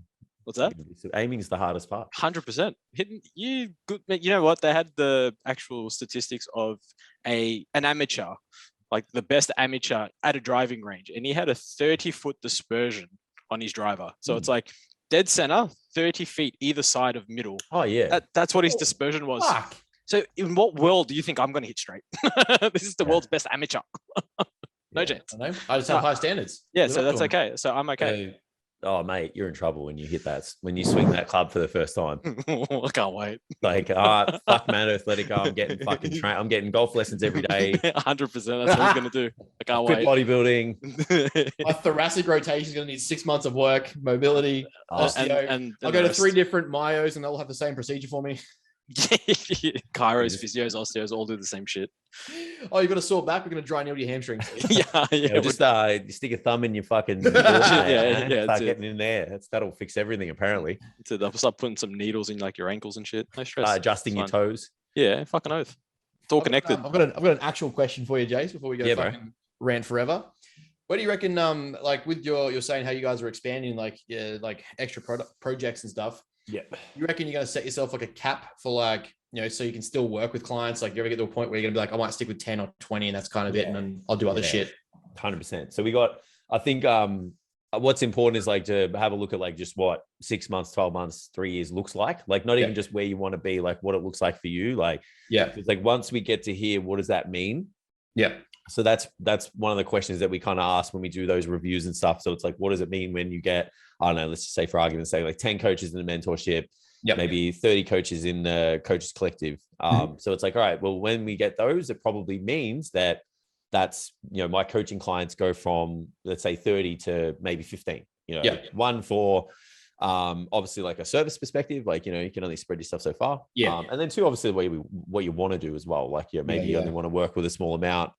What's that? Aiming is the hardest part. 100%. Hitting you good. You know what? They had the actual statistics of an amateur, the best amateur at a driving range, and he had a 30-foot dispersion on his driver. So it's dead center, 30 feet either side of middle. Oh yeah. That's what his dispersion was. Fuck. So in what world do you think I'm going to hit straight? This is the world's best amateur. No chance. I just have high standards. Yeah, so that's okay. So I'm okay. Oh mate, you're in trouble when you hit that. When you swing that club for the first time. I can't wait. Fuck man, Earth, let it go. I'm getting fucking I'm getting golf lessons every day. 100%. That's what I'm gonna do. I can't wait. Bodybuilding. My thoracic rotation is gonna need 6 months of work, mobility, osteo. And I'll go to 3 different myos, and they'll have the same procedure for me. Chiros, physios, osteos all do the same shit. Oh, you got a sore back? We're gonna dry needle your hamstrings. Yeah. Just stick a thumb in your fucking start getting in there. That'll fix everything apparently. I'll start putting some needles in your ankles and shit. No stress. Adjusting your toes. Yeah, fucking oath. It's all connected. I've got an actual question for you, Jace, before we go fucking rant forever. Where do you reckon, like with you're saying how you guys are expanding, like, yeah, like extra projects and stuff. Yeah. You reckon you're going to set yourself like a cap for like, you know, so you can still work with clients? Like you ever get to a point where you're going to be like, I might stick with 10 or 20 and that's kind of it. And then I'll do other shit. 100%. So I think, what's important is like to have a look at like just what 6 months, 12 months, 3 years looks like not even just where you want to be, like what it looks like for you. Like, it's like once we get to here, what does that mean? So that's one of the questions that we kind of ask when we do those reviews and stuff. So it's like, what does it mean when you get, I don't know, let's just say for argument's sake, like 10 coaches in the mentorship, maybe 30 coaches in the coaches collective. So it's like, all right, well, when we get those, it probably means that's, you know, my coaching clients go from, let's say 30 to maybe 15, you know, one for, obviously like a service perspective, like, you know, you can only spread your stuff so far. And then two, obviously what you want to do, as well. Like, maybe you only want to work with a small amount,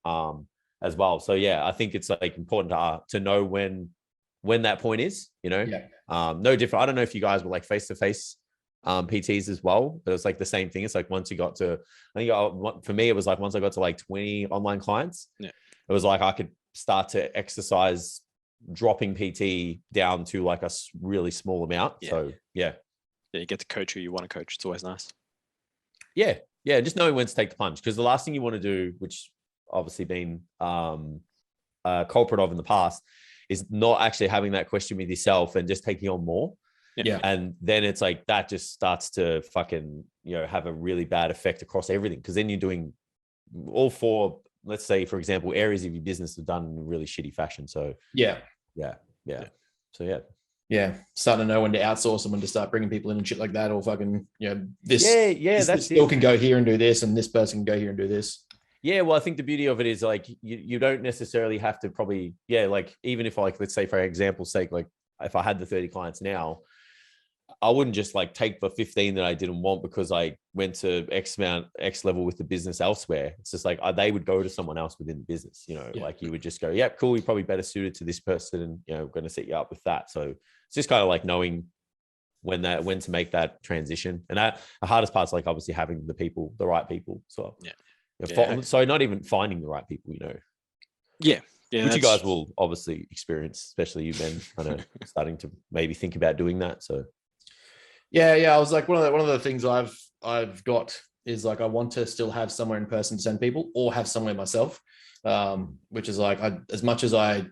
as well. So I think it's like important to know when that point is, you know, no different. I don't know if you guys were like face-to-face PTs as well, but it's like the same thing. It's like once you got to, I think for me, it was like once I got to like 20 online clients, it was like I could start to exercise dropping PT down to like a really small amount. So you get to coach who you want to coach. It's always nice. Just knowing when to take the plunge, because the last thing you want to do, which obviously been a culprit of in the past, is not actually having that question with yourself and just taking on more. And then it's like that just starts to fucking, you know, have a really bad effect across everything, because then you're doing all four, let's say, for example, areas of your business have done in a really shitty fashion. So starting to know when to outsource and when to start bringing people in and shit like that, or fucking, you know, this skill can go here and do this, and this person can go here and do this. Well, I think the beauty of it is like you don't necessarily have to probably like, even if like, let's say for example's sake, like if I had the 30 clients now, I wouldn't just like take the 15 that I didn't want because I went to X level with the business elsewhere. It's just like they would go to someone else within the business, you know, like you would just go, cool, you're probably better suited to this person, and, you know, we're going to set you up with that. So it's just kind of like knowing when to make that transition. And that the hardest part is like obviously having the right people. So so not even finding the right people, you know. Which you guys will obviously experience, especially you, Ben, kind of starting to maybe think about doing that. So I was like, one of the things I've got is like, I want to still have somewhere in person to send people, or have somewhere myself, which is like, as much as I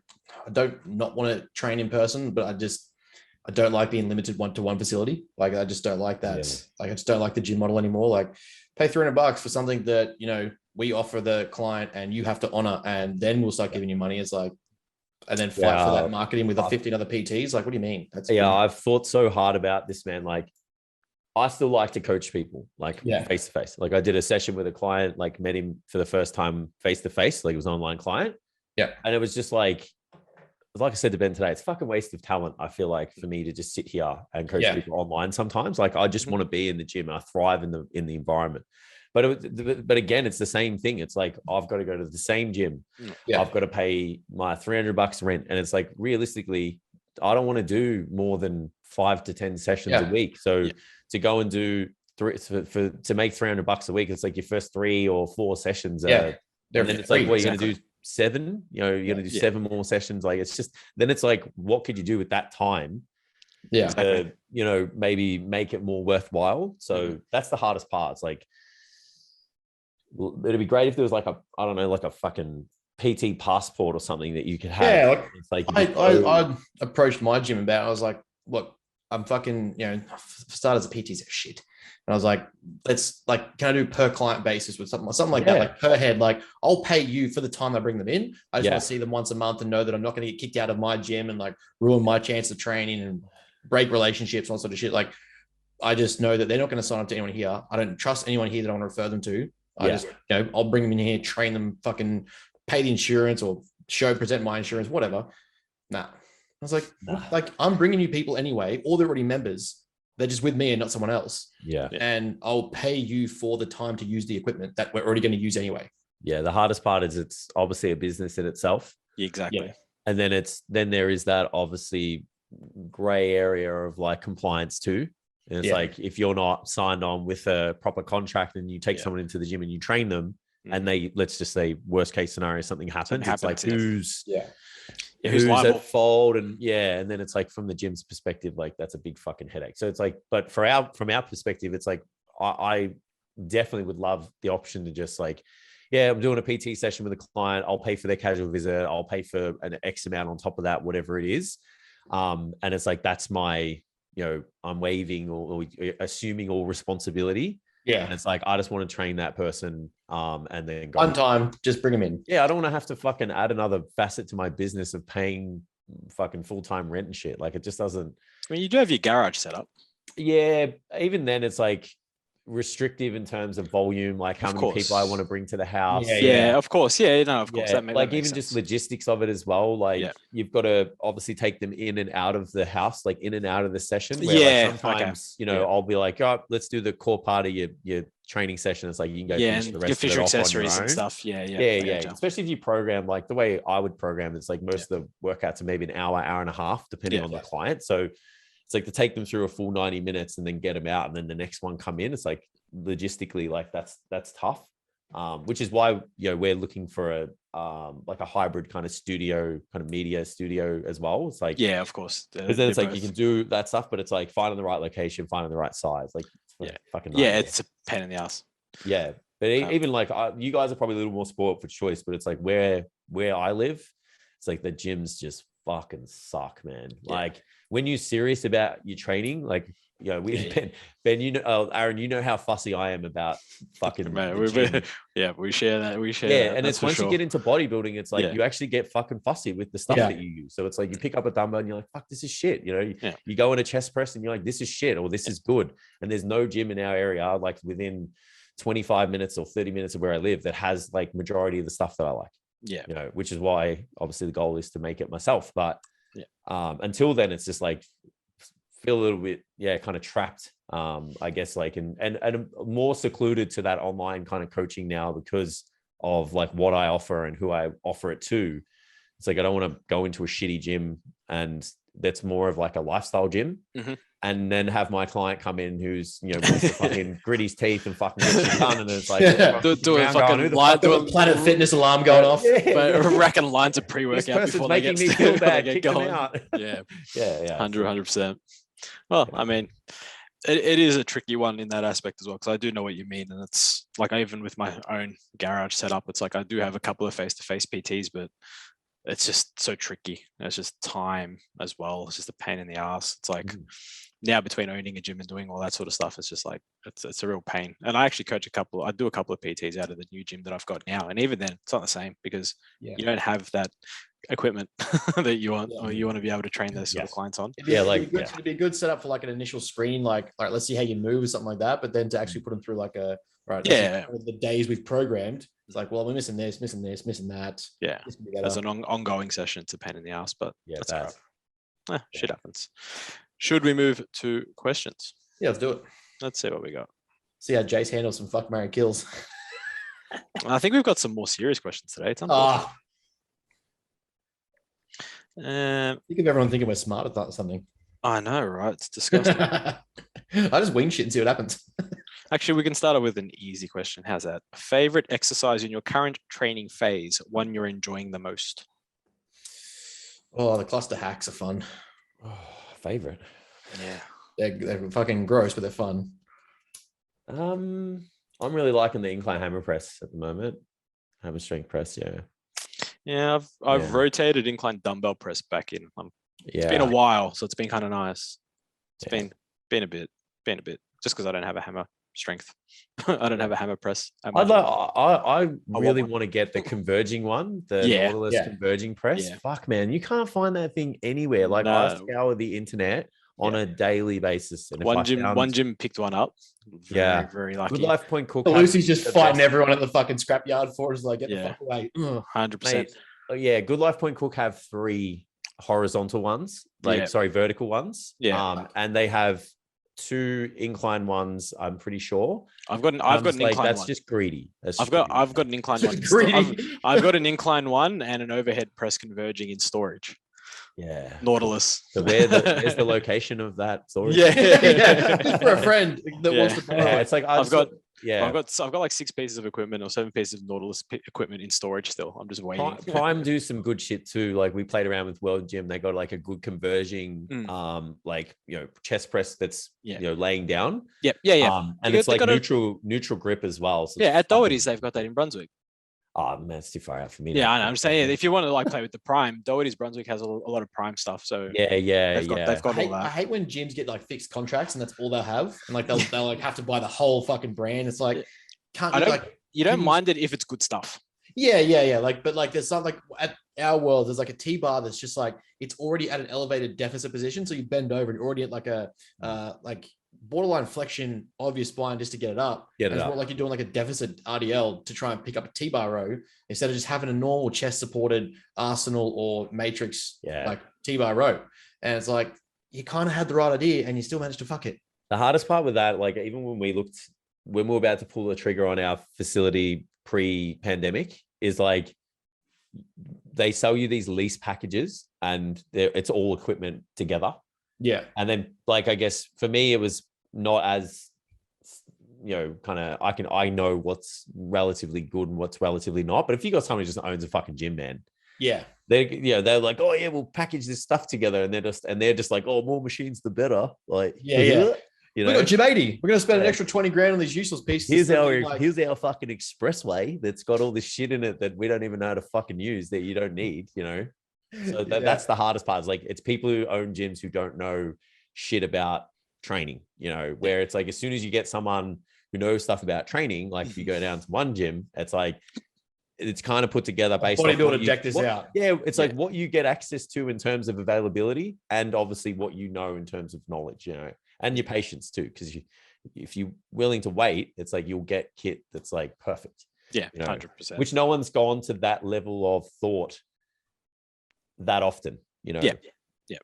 don't not want to train in person, but I don't like being limited to one facility. Like, I just don't like that. Like, I just don't like the gym model anymore. Like, pay $300 for something that, you know, we offer the client and you have to honor, and then we'll start giving you money. It's like, and then fight for that marketing with the 15 other PTs. Like, what do you mean? I've thought so hard about this, man. Like, I still like to coach people, like face to face. Like, I did a session with a client, like met him for the first time face to face. Like, it was an online client. And it was just like I said to Ben today, it's a fucking waste of talent, I feel like, for me to just sit here and coach people online sometimes. Like, I just want to be in the gym. I thrive in the environment. But again, it's the same thing. It's like, I've got to go to the same gym. I've got to pay my $300 rent. And it's like, realistically, I don't want to do more than 5 to 10 sessions a week. So to go and do to make $300 a week, it's like your first 3 or 4 sessions. And then it's like, what, you're going to do 7? You know, you're going to do 7 more sessions. Like, it's just, then it's like, what could you do with that time? To, you know, maybe make it more worthwhile. So that's the hardest part. It's like, it'd be great if there was like a fucking PT passport or something that you could have. I approached my gym about it. I was like, look, I'm fucking, you know, for starters, the PTs are shit. And I was like, let's like, can I do per client basis with something like that, like per head? Like, I'll pay you for the time I bring them in. I just want to see them once a month and know that I'm not going to get kicked out of my gym and like ruin my chance of training and break relationships and all sort of shit. Like, I just know that they're not going to sign up to anyone here. I don't trust anyone here that I want to refer them to. I just, you know, I'll bring them in here, train them, fucking pay the insurance or present my insurance, whatever. I was like, like, I'm bringing you people anyway, or they're already members. They're just with me and not someone else. And I'll pay you for the time to use the equipment that we're already going to use anyway. The hardest part is it's obviously a business in itself. And then there is that obviously gray area of like compliance too. And it's like, if you're not signed on with a proper contract and you take someone into the gym and you train them, and they, let's just say worst case scenario, something happens. It's like who's who's liable? At fault, and then it's like from the gym's perspective, like that's a big fucking headache. So it's like, but from our perspective, it's like I definitely would love the option to just like, I'm doing a PT session with a client. I'll pay for their casual visit. I'll pay for an X amount on top of that, whatever it is. And it's like, that's my, I'm waiving or assuming all responsibility. Yeah. And it's like, I just want to train that person and then go. One time, just bring them in. Yeah. I don't want to have to fucking add another facet to my business of paying fucking full-time rent and shit. Like, it just doesn't. I mean, you do have your garage set up. Yeah. Even then it's like restrictive in terms of volume, like how many people I want to bring to the house. Yeah, of course. Yeah, no, of course. Yeah. That like makes even sense. just logistics of it as well. Like you've got to obviously take them in and out of the house, like in and out of the session. Where like sometimes, I'll be like, oh, let's do the core part of your training session. It's like you can go finish the rest your fisher of it accessories off on your and own. stuff. Yeah. Especially if you program, like the way I would program, it's like most of the workouts are maybe an hour and a half, depending on the client. So it's like to take them through a full 90 minutes and then get them out and then the next one come in. It's like logistically, like that's tough. Which is why, we're looking for a hybrid kind of studio, kind of media studio as well. It's like, of course. Because then it's like, you can do that stuff, but it's like finding the right location, finding the right size. Like, fucking nightmare. It's a pain in the ass. Yeah. But even like you guys are probably a little more sport for choice, but it's like where I live, it's like the gyms just fucking suck, man. Like when you're serious about your training, like, Ben, Aaron, how fussy I am about fucking. Man, we share that. We share that. And it's once you get into bodybuilding, it's like you actually get fucking fussy with the stuff that you use. So it's like you pick up a dumbbell and you're like, fuck, this is shit. You go in a chest press and you're like, this is shit, or this is good. And there's no gym in our area, like within 25 minutes or 30 minutes of where I live, that has like majority of the stuff that I like. Yeah. Which is why obviously the goal is to make it myself. But until then, it's just like feel a little bit kind of trapped, I guess, like and more secluded to that online kind of coaching now because of like what I offer and who I offer it to. It's like I don't want to go into a shitty gym, and that's more of like a lifestyle gym, and then have my client come in who's wants to fucking grit his teeth and fucking get shit done, and it's like do a fucking Planet Fitness alarm going off, but racking lines of pre-workout before they making me feel bad. Get going. Out. Yeah, 100%. Well, I mean, it is a tricky one in that aspect as well, because I do know what you mean. And it's like, even with my own garage setup, it's like I do have a couple of face-to-face PTs, but it's just so tricky. It's just time as well. It's just a pain in the ass. It's like now between owning a gym and doing all that sort of stuff, it's just like, it's a real pain. And I actually I do a couple of PTs out of the new gym that I've got now. And even then it's not the same because you don't have that equipment that you want, or you want to be able to train those sort of clients on. It'd be a good setup for like an initial screen, like let's see how you move or something like that. But then to actually put them through like the days we've programmed, it's like, well, we're missing this, missing that. Yeah, as an ongoing session, it's a pain in the ass, but that's right. Shit happens. Should we move to questions? Yeah, let's do it. Let's see what we got. See how Jace handles some fuck, marry, kills. I think we've got some more serious questions today. Think of everyone thinking we're smart at something. I know, right? It's disgusting. I just wing shit and see what happens. Actually, we can start off with an easy question. How's that? Favorite exercise in your current training phase, one you're enjoying the most? Oh, the cluster hacks are fun. Favorite? Yeah. They're fucking gross, but they're fun. I'm really liking the incline hammer press at the moment. Hammer strength press, Yeah, I've rotated incline dumbbell press back in. It's been a while, so it's been kind of nice. It's been a bit, just because I don't have a hammer strength. I don't have a hammer press. I really want to get the converging one, the Nautilus converging press. Yeah. Fuck, man, you can't find that thing anywhere. Like I scour the internet on a daily basis. And one gym picked one up. Very lucky. Good Life Point Cook. Lucy's just fighting everyone at the fucking scrapyard for us. Like, get the fuck away. 100%. Good Life Point Cook have 3 horizontal ones, vertical ones. And they have 2 incline ones, I'm pretty sure. I've got an incline one. That's just greedy. I've got an incline one. I've got an incline one and an overhead press converging in storage. Yeah. Nautilus. So where's the location of that storage? Yeah. Just for a friend that wants to borrow Yeah, it. it's like I've got like 6 pieces of equipment or 7 pieces of Nautilus equipment in storage still. I'm just waiting. Prime do some good shit too. Like we played around with World Gym. They got like a good converging, like, you know, chest press that's, you know, laying down. Yep. And it's like neutral grip as well. So at Doherty's, they've got that in Brunswick. Oh man, it's too far out for me. Yeah, I know. I'm saying if you want to like play with the Prime, Doherty's Brunswick has a lot of Prime stuff. So they've got all that. I hate when gyms get like fixed contracts and that's all they'll have, and like they'll like have to buy the whole fucking brand. It's like, you don't mind it if it's good stuff. Yeah. Like, but like there's something like at our world, there's like a T-bar that's just like it's already at an elevated deficit position, so you bend over and you're already at like a like borderline flexion of your spine just to get it up. It's more like you're doing like a deficit RDL to try and pick up a T-bar row instead of just having a normal chest supported Arsenal or Matrix like T-bar row. And it's like you kind of had the right idea and you still managed to fuck it. The hardest part with that, like even when we were about to pull the trigger on our facility pre-pandemic, is like they sell you these lease packages and it's all equipment together. Yeah. And then like, I guess for me, it was not as, you know, kind of, I know what's relatively good and what's relatively not. But if you got someone who just owns a fucking gym, man. Yeah. They're like, oh yeah, we'll package this stuff together. And they're just like, oh, more machines, the better. Like, yeah. You know? We got Gym 80. We're going to spend an extra 20 grand on these useless pieces. Here's our fucking expressway that's got all this shit in it that we don't even know how to fucking use, that you don't need, you know? So that's the hardest part. Is like, it's people who own gyms who don't know shit about training, you know, where it's like, as soon as you get someone who knows stuff about training, like if you go down to one gym, it's like, it's kind of put together based on bodybuilder deck this out. Yeah. It's like what you get access to in terms of availability and obviously what you know in terms of knowledge, you know, and your patience too. Cause if you're willing to wait, it's like, you'll get kit that's like perfect. Yeah. You know, 100%. Which no one's gone to that level of thought that often, you know.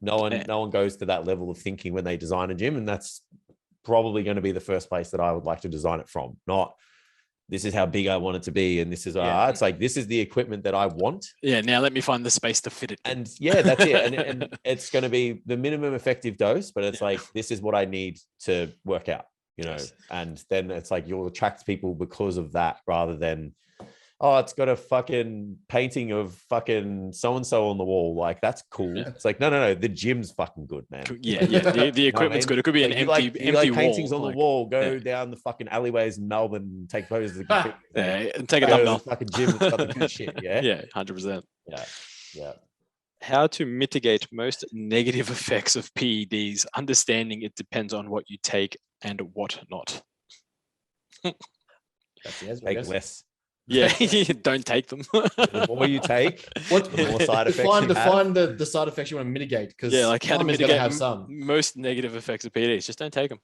No one goes to that level of thinking when they design a gym, and that's probably going to be the first place that I would like to design it from. Not this is how big I want it to be, and this is it's like this is the equipment that I want. Yeah, now let me find the space to fit it. And that's it. And it's going to be the minimum effective dose, but it's like this is what I need to work out, you know. And then it's like you'll attract people because of that, rather than, oh, it's got a fucking painting of fucking so-and-so on the wall. Like, that's cool. It's like, no. The gym's fucking good, man. Yeah. The equipment's good. It could be an empty paintings wall. On the wall. Go down the fucking alleyways in Melbourne and take photos of the and take a thumbnail. Fucking gym that's got the good shit, yeah? Yeah, 100%. Yeah. How to mitigate most negative effects of PEDs, understanding it depends on what you take and what not. Take less. Yeah, don't take them. The more you take, the more side effects. Define the side effects you want to mitigate, because like how to mitigate have some. Most negative effects of PEDs. Just don't take them.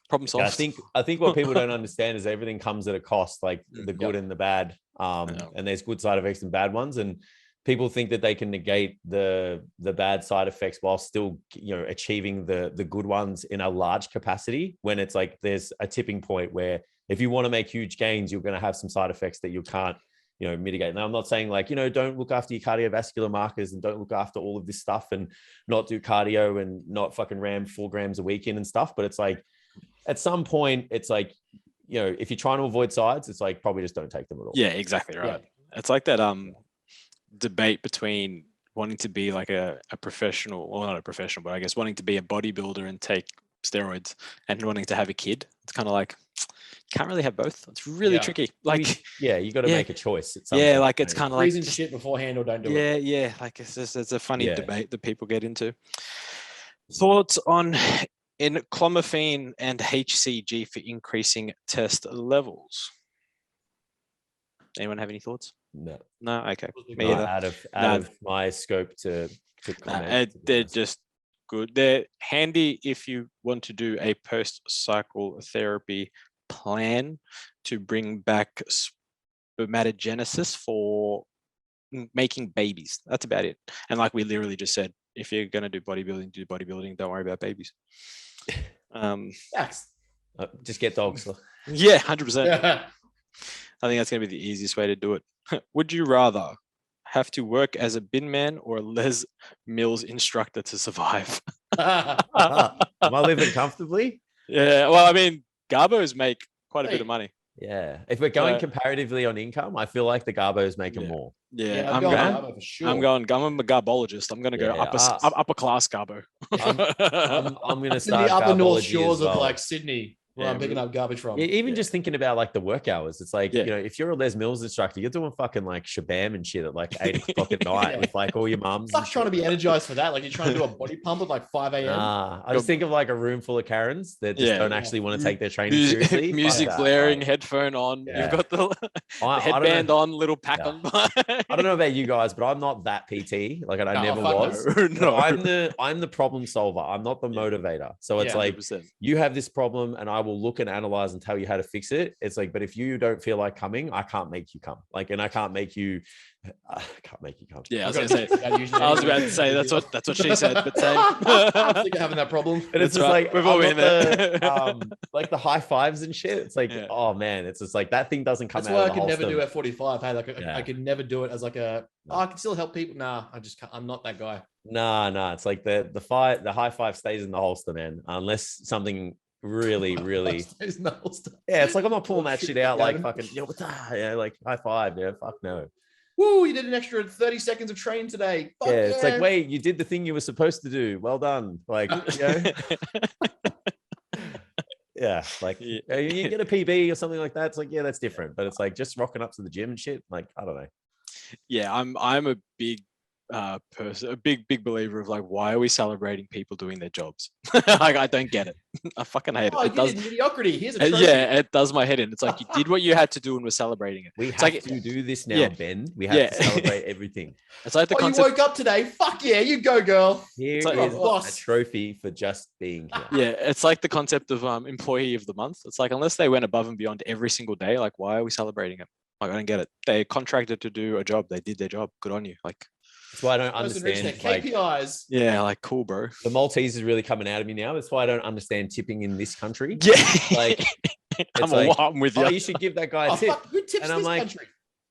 Problem solved. I think what people don't understand is everything comes at a cost, like the good and the bad. And there's good side effects and bad ones, and people think that they can negate the bad side effects while still, you know, achieving the good ones in a large capacity, when it's like there's a tipping point where if you want to make huge gains, you're going to have some side effects that you can't, you know, mitigate. Now, I'm not saying like, you know, don't look after your cardiovascular markers and don't look after all of this stuff and not do cardio and not fucking ram 4 grams a week in and stuff. But it's like, at some point, it's like, you know, if you're trying to avoid sides, it's like, probably just don't take them at all. Yeah, exactly right. Yeah. It's like that debate between wanting to be like a professional, or not a professional, but I guess wanting to be a bodybuilder and take steroids and wanting to have a kid. It's kind of like, can't really have both. It's really tricky. Like, you got to make a choice. Like it's kind of like shit beforehand or don't do it. Yeah. Like it's a funny debate that people get into. Thoughts on clomiphene and HCG for increasing test levels? Anyone have any thoughts? No. Okay. Me either. Out of my scope to comment. They're just good. They're handy if you want to do a post-cycle therapy plan to bring back spermatogenesis for making babies. That's about it. And like we literally just said, if you're going to do bodybuilding, don't worry about babies. Just get dogs. Yeah, 100%. I think that's going to be the easiest way to do it. Would you rather have to work as a bin man or a Les Mills instructor to survive? Am I living comfortably? Yeah, well, I mean, Garbos make quite a bit of money. Yeah. If we're going comparatively on income, I feel like the Garbos making more. Yeah, I'm going Garbo for sure. I'm a garbologist. I'm going to go upper class Garbo. I'm going to start in the upper north garbology shores as well. of like Sydney, where I'm picking up garbage from. Yeah, even just thinking about like the work hours, it's like, Yeah. you know, if you're a Les Mills instructor, you're doing fucking like shabam and shit at like 8 o'clock at night with like all your mums. Fuck trying to be energized for that. Like you're trying to do a body pump at like 5 a.m. I just think of like a room full of Karens that just don't actually want to take their training seriously. Music blaring, headphone on. You've got the headband on, little pack on. I don't know about you guys, but I'm not that PT. Like I never was. No. I'm the problem solver. I'm not the motivator. So it's like 100%. you have this problem and I will look and analyze and tell you how to fix it. It's like, but if you don't feel like coming, I can't make you come. Like, and I can't make you come. Yeah, I was about to say that's what she said. But same. I'm sick of having that problem. And it's just like we've all been there. Like the high fives and shit. It's like, oh man, it's just like that thing doesn't come That's out. That's why I could never do F45. Hey, like Yeah. I could never do it as like I can still help people. Nah, I just can't. I'm not that guy. Nah. It's like the high five stays in the holster, man. Unless something really it's like I'm not pulling that shit out like fucking like high five. Yeah, fuck no. Woo, you did an extra 30 seconds of training today. Fuck It's like, wait, you did the thing you were supposed to do. Well done. Like, you know? Like you get a PB or something like that. It's like, that's different. But it's like just rocking up to the gym and shit. Like, I don't know. Yeah, I'm a big person, a big believer of like, why are we celebrating people doing their jobs? Like, I don't get it. I fucking hate it. It does mediocrity. Here's a trophy. It does my head in. It's like you did what you had to do and we're celebrating it. We have to do this now, Ben. We have to celebrate everything. It's like the concept. You woke up today. Fuck yeah, you go, girl. Here is a trophy for just being here. Yeah, it's like the concept of employee of the month. It's like, unless they went above and beyond every single day, like, why are we celebrating it? Like, I don't get it. They contracted to do a job. They did their job. Good on you. Like, that's why I don't understand KPIs. Yeah, like, cool, bro. The Maltese is really coming out of me now. That's why I don't understand tipping in this country. Yeah, like I'm with you. Oh, you should give that guy a tip. Who tips and I'm this like, country?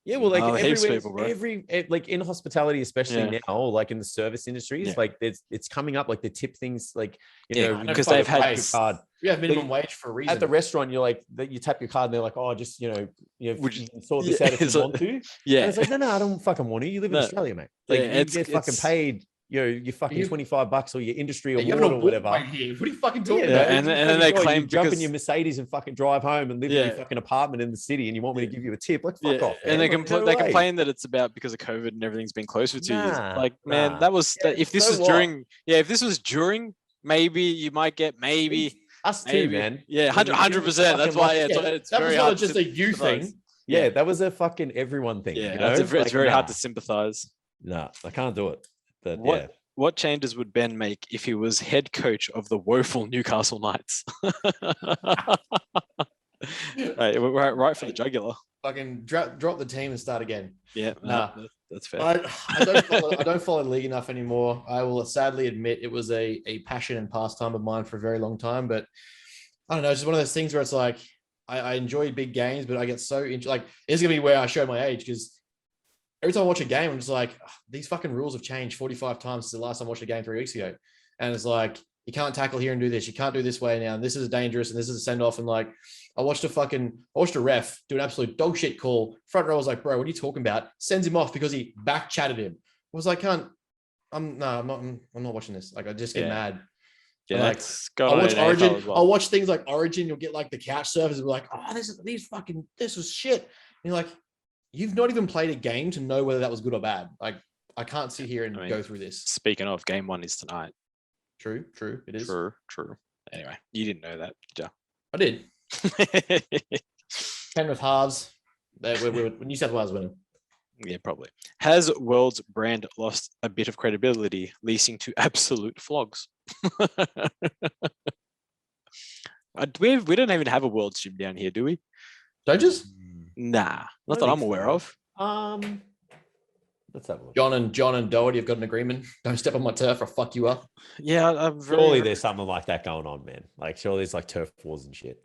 Yeah, well, like everywhere, like in hospitality, especially now, like in the service industries, like it's coming up, like the tip things, like because they've had your card. You have minimum wage for a reason. At the restaurant, you're like, you tap your card, and they're like, oh, just you can sort this out if you want to. Yeah, and it's like, no, I don't fucking want to. You live in Australia, mate. Like you get fucking paid. You're fucking $25 or your industry award or whatever. What are you fucking talking about? And then they claim you jump in your Mercedes and fucking drive home and live in your fucking apartment in the city, and you want me to give you a tip? Like, fuck off. And they complain that it's about because of COVID and everything's been closed for 2 years. Like, man, that was if this was during, maybe you might get us too, man. Yeah, 100%. That's why it's very hard. That was just a you thing. Yeah, that was a fucking everyone thing. Yeah, it's very hard to sympathize. No, I can't do it. But what changes would Ben make if he was head coach of the woeful Newcastle Knights? right for the jugular. Fucking drop the team and start again. Yeah, that's fair. I don't follow the league enough anymore. I will sadly admit it was a passion and pastime of mine for a very long time. But I don't know, it's just one of those things where it's like I enjoy big games, but I get so into like it's gonna be where I show my age because every time I watch a game, I'm just like, these fucking rules have changed 45 times since the last time I watched a game 3 weeks ago. And it's like, you can't tackle here and do this. You can't do this way now. And this is dangerous. And this is a send off. And like, I watched a ref do an absolute dog shit call. Front row was like, bro, what are you talking about? Sends him off because he back chatted him. I was like, I'm not watching this. Like, I just get mad. Yeah, like, I watch Origin. I'll watch things like Origin. You'll get like the couch surfers. We're like, oh, this was shit. And you're like, you've not even played a game to know whether that was good or bad. Like, I can't sit here and go through this. Speaking of, game 1 is tonight. True. It is. True. Anyway, you didn't know that, did you? I did. Penrith halves. We're New South Wales winning. Yeah, probably. Has World's brand lost a bit of credibility, leasing to absolute flogs? We don't even have a World's gym down here, do we? Judges? Nah, not that I'm aware of. Let's have a look. John and Doherty have got an agreement. Don't step on my turf or fuck you up. Yeah, surely there's something like that going on, man. Like, surely there's like turf wars and shit.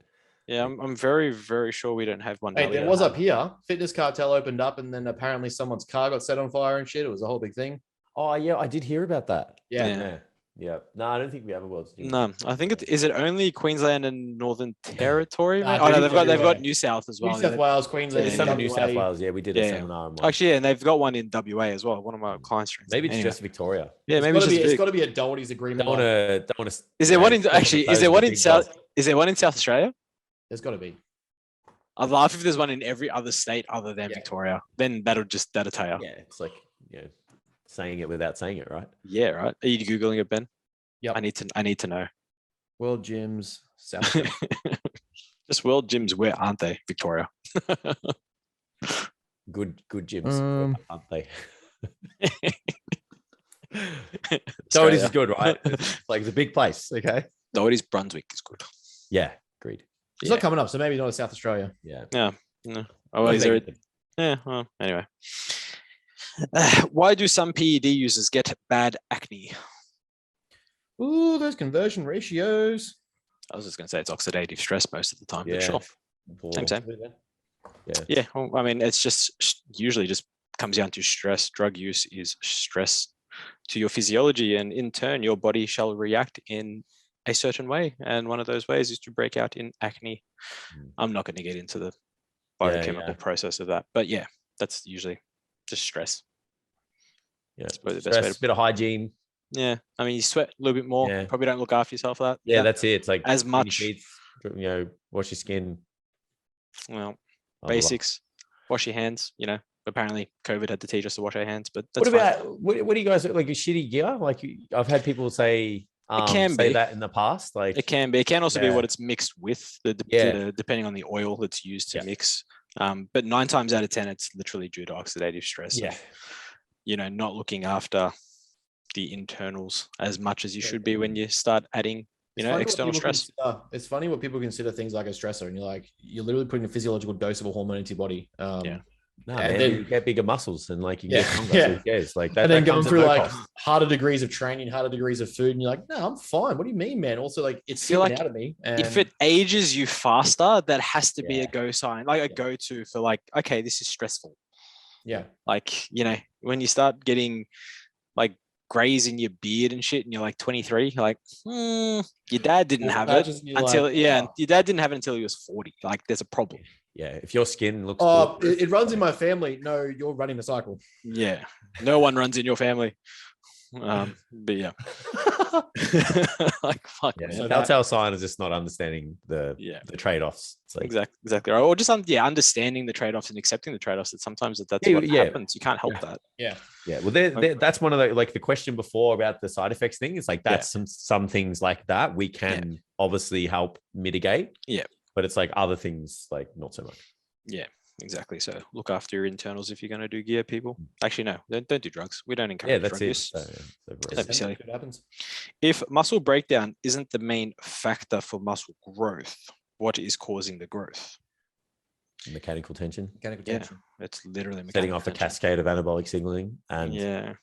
Yeah, I'm very, very sure we don't have one. Hey, there was up here. Fitness cartel opened up, and then apparently someone's car got set on fire and shit. It was a whole big thing. Oh yeah, I did hear about that. Yeah. No, I don't think we have a World's Gym. No, I think is it only Queensland and Northern Territory? Nah, Oh no, they've everywhere. got New South as well. New South Wales, Queensland, There's some in New WA. South Wales. Yeah, we did a seminar. On one. Actually, yeah, and they've got one in WA as well. One of my clients. Maybe it's just Victoria. Yeah, maybe it's got to be a Doherty's agreement. Don't want to. Is there one in actually? Is there one in South? Is there one in South Australia? There's got to be. I'd laugh if there's one in every other state other than Victoria. Then that'll tell you. Yeah, it's like saying it without saying it, right? Yeah, right. Are you googling it, Ben? Yeah. I need to know. World Gyms, South. Just world gyms, where aren't they? Victoria. Good gyms, aren't they? Doherty's is good, right? It's a big place. Okay. Doherty's Brunswick is good. Yeah, agreed. It's not coming up, so maybe not in South Australia. Yeah. Yeah. No. Oh, is there? Yeah. Well, anyway. Why do some PED users get bad acne? Ooh, those conversion ratios. I was just going to say it's oxidative stress most of the time. Yeah. Sure. Same. Yeah. Yeah. Well, I mean, it's just usually just comes down to stress. Drug use is stress to your physiology, and in turn, your body shall react in a certain way. And one of those ways is to break out in acne. I'm not going to get into the biochemical process of that, but yeah, that's usually just stress. Yeah. The best way to... bit of hygiene. Yeah. I mean, you sweat a little bit more. Yeah. Probably don't look after yourself for that. Yeah, that's it. It's like as much, teeth, wash your skin. Well, basics, wash your hands, apparently COVID had to teach us to wash our hands, but that's what do you guys like? Shitty gear? Like I've had people say, it can say be that in the past. Like it can be. It can also be what it's mixed with, depending on the oil that's used to mix. But 9 times out of 10, it's literally due to oxidative stress. Yeah. Not looking after the internals as much as you should be when you start adding, external stress. It's funny what people consider things like a stressor, and you're literally putting a physiological dose of a hormone into your body. No, and then you get bigger muscles and you get stronger. Yeah. So who cares? Like that, and then that going through cost. harder degrees of training, harder degrees of food, and you're like, no, I'm fine. What do you mean, man? Also, it's feeling out of me. And if it ages you faster, that has to be a go sign, a go-to for okay, this is stressful. Yeah. When you start getting grays in your beard and shit, and you're 23, your dad didn't have it until and your dad didn't have it until he was 40. There's a problem. Yeah, if your skin looks it runs in my family. No, you're running the cycle. Yeah, no one runs in your family. But yeah, fuck. Yeah, so telltale sign is just not understanding the trade-offs. It's exactly right. Or just understanding the trade-offs and accepting the trade-offs. That sometimes that's what happens. You can't help that. Yeah. Yeah. Well, that's one of the the question before about the side effects thing. It's that's some things like that we can obviously help mitigate. Yeah. But it's other things not so much. Yeah. Exactly. So look after your internals if you're going to do gear, people. Actually, no, don't do drugs. We don't encourage drug use. Don't be silly. If muscle breakdown isn't the main factor for muscle growth, what is causing the growth? Mechanical tension. It's literally setting off a cascade of anabolic signaling, and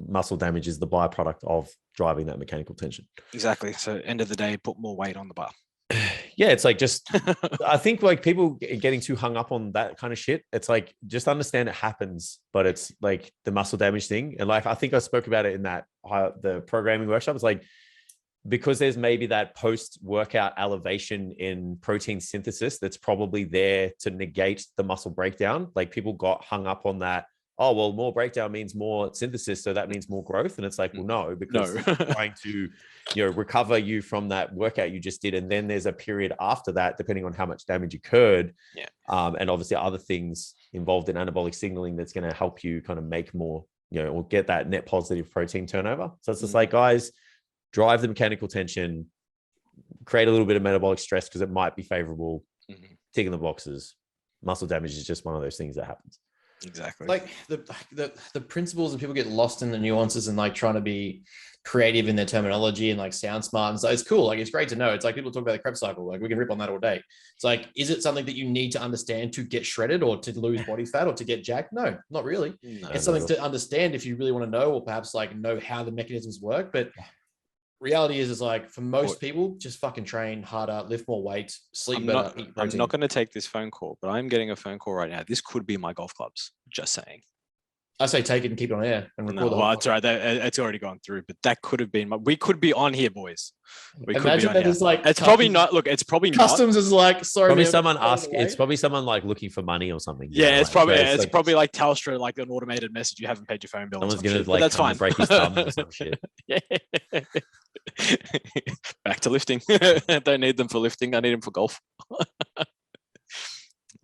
muscle damage is the byproduct of driving that mechanical tension. Exactly. So end of the day, put more weight on the bar. Yeah, it's just I think people getting too hung up on that kind of shit. It's just understand it happens, but it's the muscle damage thing. And I think I spoke about it in that the programming workshop. It's because there's maybe that post-workout elevation in protein synthesis that's probably there to negate the muscle breakdown. People got hung up on that. Oh, well, more breakdown means more synthesis, so that means more growth. And it's well, no, because it's trying to, recover you from that workout you just did. And then there's a period after that, depending on how much damage occurred. Yeah. And obviously other things involved in anabolic signaling that's going to help you kind of make more, or get that net positive protein turnover. So it's just guys, drive the mechanical tension, create a little bit of metabolic stress because it might be favorable, ticking the boxes. Muscle damage is just one of those things that happens. Exactly. The principles, and people get lost in the nuances and trying to be creative in their terminology and sound smart. And so it's cool. It's great to know. It's people talk about the Krebs cycle. We can rip on that all day. It's is it something that you need to understand to get shredded or to lose body fat or to get jacked? No, not really. No, it's something to understand if you really want to know, or perhaps know how the mechanisms work. But reality is like for most people, just fucking train harder, lift more weight, sleep better. I'm not going to take this phone call, but I'm getting a phone call right now. This could be my golf clubs. Just saying. I say take it and keep it on air and record. Well, that's right. It's already gone through, but that could have been. We could be on here, boys. We Imagine that is like. It's probably not. Look, it's probably customs is like. Sorry, probably someone asking. It's probably someone like looking for money or something. Yeah, it's probably probably like Telstra, like an automated message. You haven't paid your phone bill. Someone's gonna like. That's fine. Break his thumb or some shit. Yeah. Back to lifting. I don't need them for lifting. I need them for golf.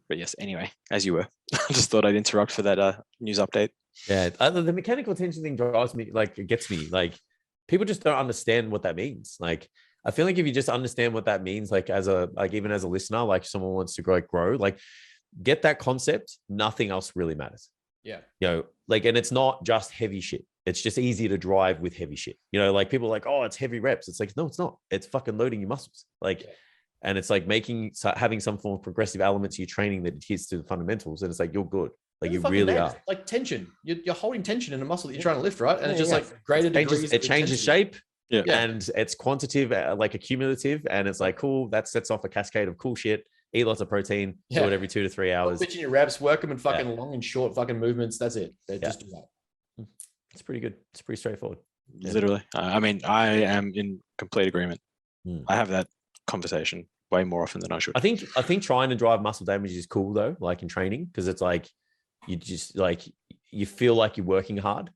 But yes, anyway, as you were, I just thought I'd interrupt for that news update. Yeah, the mechanical tension thing drives me, like, it gets me. Like, people just don't understand what that means. Like, I feel like if you just understand what that means, like, even as a listener, like, someone wants to grow, like, get that concept. Nothing else really matters. Yeah, like, and it's not just heavy shit. It's just easy to drive with heavy shit. Like, people are like, oh, it's heavy reps. It's like, no, it's not. It's fucking loading your muscles. Like. Yeah. And it's like having some form of progressive element to your training that adheres to the fundamentals. And it's like, you're good. Like, you really are. Like tension. You're holding tension in a muscle that you're trying to lift, right? And it's just like greater degrees. It changes shape. Yeah. And it's quantitative, like accumulative. And it's like, cool. That sets off a cascade of cool shit. Eat lots of protein. Do it every 2 to 3 hours. Pitching your reps, work them in fucking long and short fucking movements. That's it. Just do that. It's pretty good. It's pretty straightforward. Literally. I mean, I am in complete agreement. I have that conversation way more often than I should. I think trying to drive muscle damage is cool though, like in training, because it's like you just like you feel like you're working hard.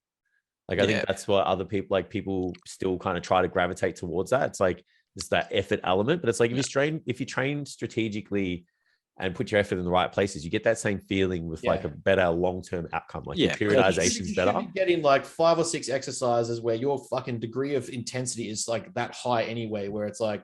Like I think that's what other people, like, people still kind of try to gravitate towards that. It's like it's that effort element, but it's like if you train strategically and put your effort in the right places, you get that same feeling with like a better long-term outcome. Like your periodization is better. You should be getting like 5 or 6 exercises where your fucking degree of intensity is like that high anyway, where it's like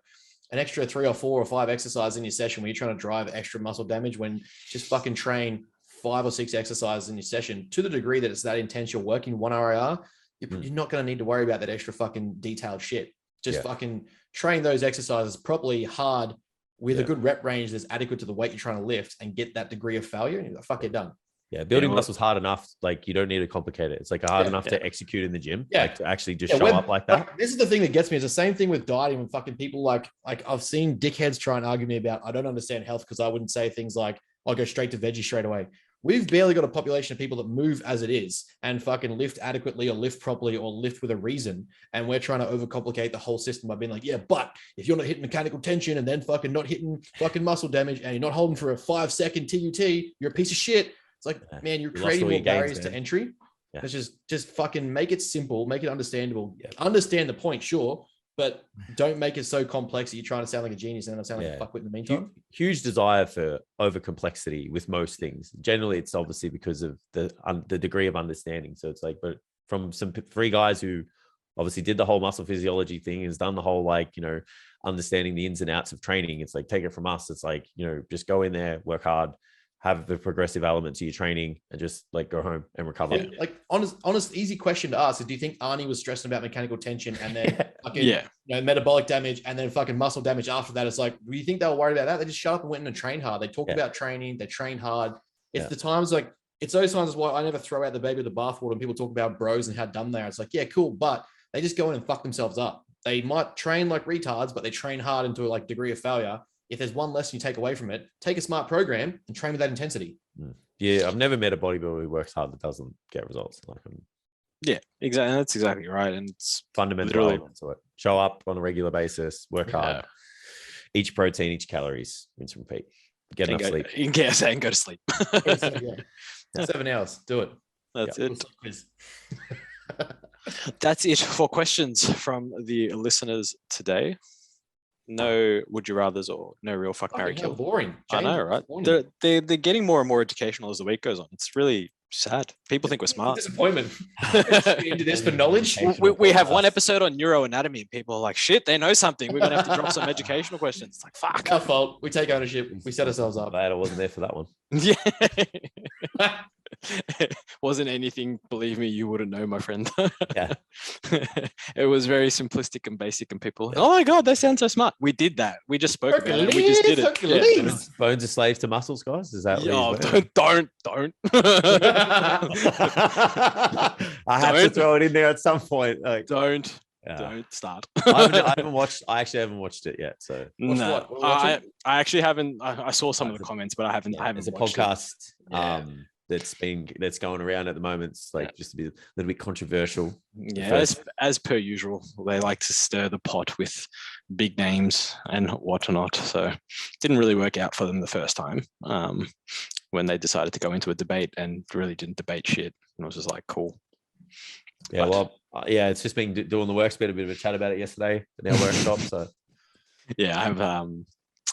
an extra 3 or 4 or 5 exercises in your session where you're trying to drive extra muscle damage, when just fucking train 5 or 6 exercises in your session to the degree that it's that intense. You're working 1 RIR. You're not going to need to worry about that extra fucking detailed shit. Just fucking train those exercises properly hard with a good rep range that's adequate to the weight you're trying to lift, and get that degree of failure. And you're like, fuck it, done. Yeah, building muscles hard enough. Like, you don't need to complicate it. It's like hard enough to execute in the gym. Like, to actually just show up like that. This is the thing that gets me. It's the same thing with dieting. When fucking people like I've seen dickheads try and argue me about, I don't understand health because I wouldn't say things like, I'll go straight to veggie straight away. We've barely got a population of people that move as it is and fucking lift adequately or lift properly or lift with a reason. And we're trying to overcomplicate the whole system by being like, yeah, but if you're not hitting mechanical tension and then fucking not hitting fucking muscle damage and you're not holding for a 5-second TUT, you're a piece of shit. It's like, man, you're creating more barriers to entry. It's just fucking make it simple, make it understandable. Understand the point, sure, but don't make it so complex that you're trying to sound like a genius and then sound like a fuckwit in the meantime. Huge desire for over complexity with most things. Generally, it's obviously because of the degree of understanding. So it's like, but from some 3 guys who obviously did the whole muscle physiology thing, has done the whole, like, understanding the ins and outs of training. It's like, take it from us. It's like, just go in there, work hard, have the progressive element to your training, and just like go home and recover. Like honest, easy question to ask is, do you think Arnie was stressing about mechanical tension and then fucking, metabolic damage and then fucking muscle damage after that? It's like, do you think they were worried about that? They just shut up and went in and trained hard. They talked about training, they train hard. It's the times, like, it's those times why I never throw out the baby with the bathwater when people talk about bros and how dumb they are. It's like, yeah, cool, but they just go in and fuck themselves up. They might train like retards, but they train hard into a like degree of failure. If there's one lesson you take away from it, take a smart program and train with that intensity. Yeah, I've never met a bodybuilder who works hard that doesn't get results. Yeah, exactly. That's exactly right. And it's fundamental elements to it. Show up on a regular basis, work hard, eat protein, eat calories, rinse and repeat. Get enough sleep. You can get and go to sleep. 7 hours. Do it. That's it. That's it for questions from the listeners today. No would you rathers or no real fuck, marry, kill. Boring. I know, right? They're getting more and more educational as the week goes on. It's really sad. People think we're smart. Disappointment. Into this for knowledge. We have one episode on neuroanatomy and people are like, shit, they know something. We're gonna have to drop some educational questions. It's like, fuck. Our fault. We take ownership. We set ourselves up. Glad I wasn't there for that one. Yeah. Wasn't anything, believe me, you wouldn't know, my friend. Yeah. It was very simplistic and basic, and people, oh my god, they sound so smart. We did that. We just spoke about it. We just did it. Yeah. Bones are slaves to muscles, guys. Is that don't I have to throw it in there at some point. Don't Don't start. I actually haven't watched it yet. So no, I actually haven't. I saw some of the comments, but I haven't. It's a podcast that's going around at the moment. It's like just to be a little bit controversial. Yeah, as per usual, they like to stir the pot with big names and whatnot. So it didn't really work out for them the first time when they decided to go into a debate and really didn't debate shit. And I was just like, cool. Yeah, it's just been doing the work. Spent a bit of a chat about it yesterday in our workshop. So yeah,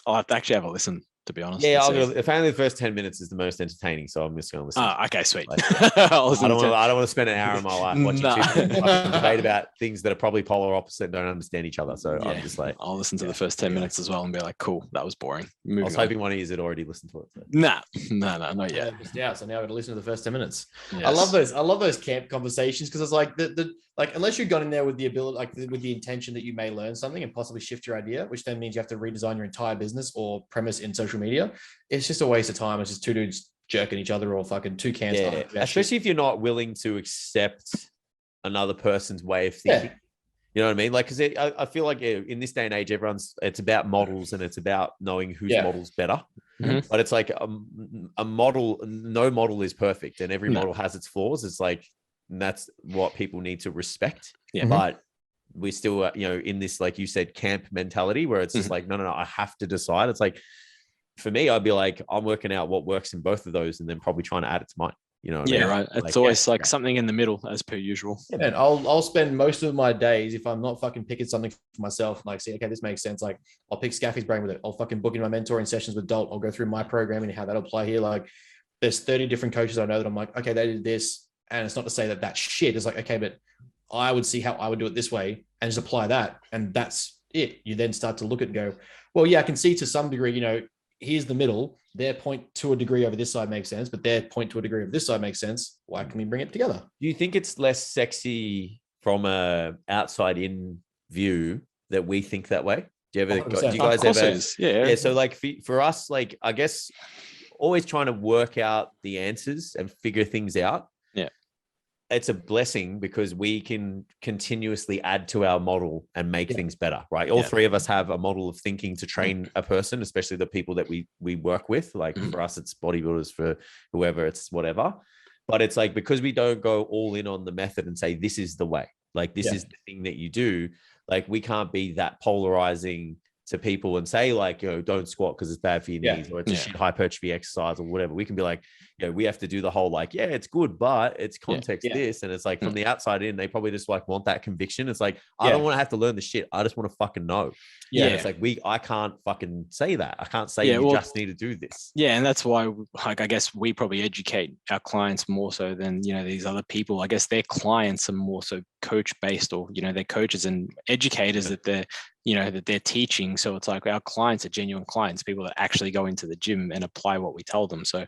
I'll have to actually have a listen, to be honest. Yeah, if only the first 10 minutes is the most entertaining, so I'm just going to listen. Okay, sweet. Like, I don't want to spend an hour of my life watching two people debate about things that are probably polar opposite and don't understand each other. So I'm just like, I'll listen to the first 10 minutes as well and be like, cool, that was boring. I was hoping one of you had already listened to it. So. No, not yet. Yeah, so now I've got to listen to the first 10 minutes. Yes. I love those camp conversations because it's like like unless you've gone in there with the ability, like with the intention that you may learn something and possibly shift your idea, which then means you have to redesign your entire business or premise in social media. It's just a waste of time. It's just two dudes jerking each other or fucking two cans. Yeah, especially if you're not willing to accept another person's way of thinking. Yeah. You know what I mean? Like, because I feel like in this day and age, it's about models and it's about knowing whose model's better. Mm-hmm. But it's like a model, no model is perfect and every model has its flaws. It's like, that's what people need to respect. Yeah. But we still, in this, like you said, camp mentality where it's just like, no, I have to decide. It's like, for me, I'd be like, I'm working out what works in both of those and then probably trying to add it to mine. You know what I mean? Right. It's always something in the middle as per usual. Yeah, and I'll spend most of my days, if I'm not fucking picking something for myself, like, see, okay, this makes sense. Like, I'll pick Scaffy's brain with it. I'll fucking book in my mentoring sessions with Dalt. I'll go through my programming and how that'll apply here. Like, there's 30 different coaches I know that I'm like, okay, they did this. And it's not to say that that's shit. It's like, okay, but I would see how I would do it this way and just apply that. And that's it. You then start to look at it and go, well, yeah, I can see to some degree, here's the middle. Their point to a degree over this side makes sense, but their point to a degree over this side makes sense. Why can we bring it together? Do you think it's less sexy from a outside in view that we think that way? Do you guys ever? Yeah. So like for us, like, I guess always trying to work out the answers and figure things out. Yeah. It's a blessing because we can continuously add to our model and make things better, right? All three of us have a model of thinking to train a person, especially the people that we work with. Like for us, it's bodybuilders, for whoever, it's whatever. But it's like, because we don't go all in on the method and say, this is the way, like, this is the thing that you do. Like, we can't be that polarizing to people and say, like, don't squat because it's bad for your knees, or it's a shit hypertrophy exercise or whatever. We can be like, we have to do the whole, like, it's good, but it's context this. And it's like, from the outside in, they probably just like want that conviction. It's like, I don't want to have to learn the shit. I just want to fucking know. Yeah. And it's like, I can't fucking say that. I can't say you just need to do this. Yeah. And that's why, like, I guess we probably educate our clients more so than, these other people. I guess their clients are more so coach based, or, they're coaches and educators that they're teaching. So it's like, our clients are genuine clients, people that actually go into the gym and apply what we tell them. So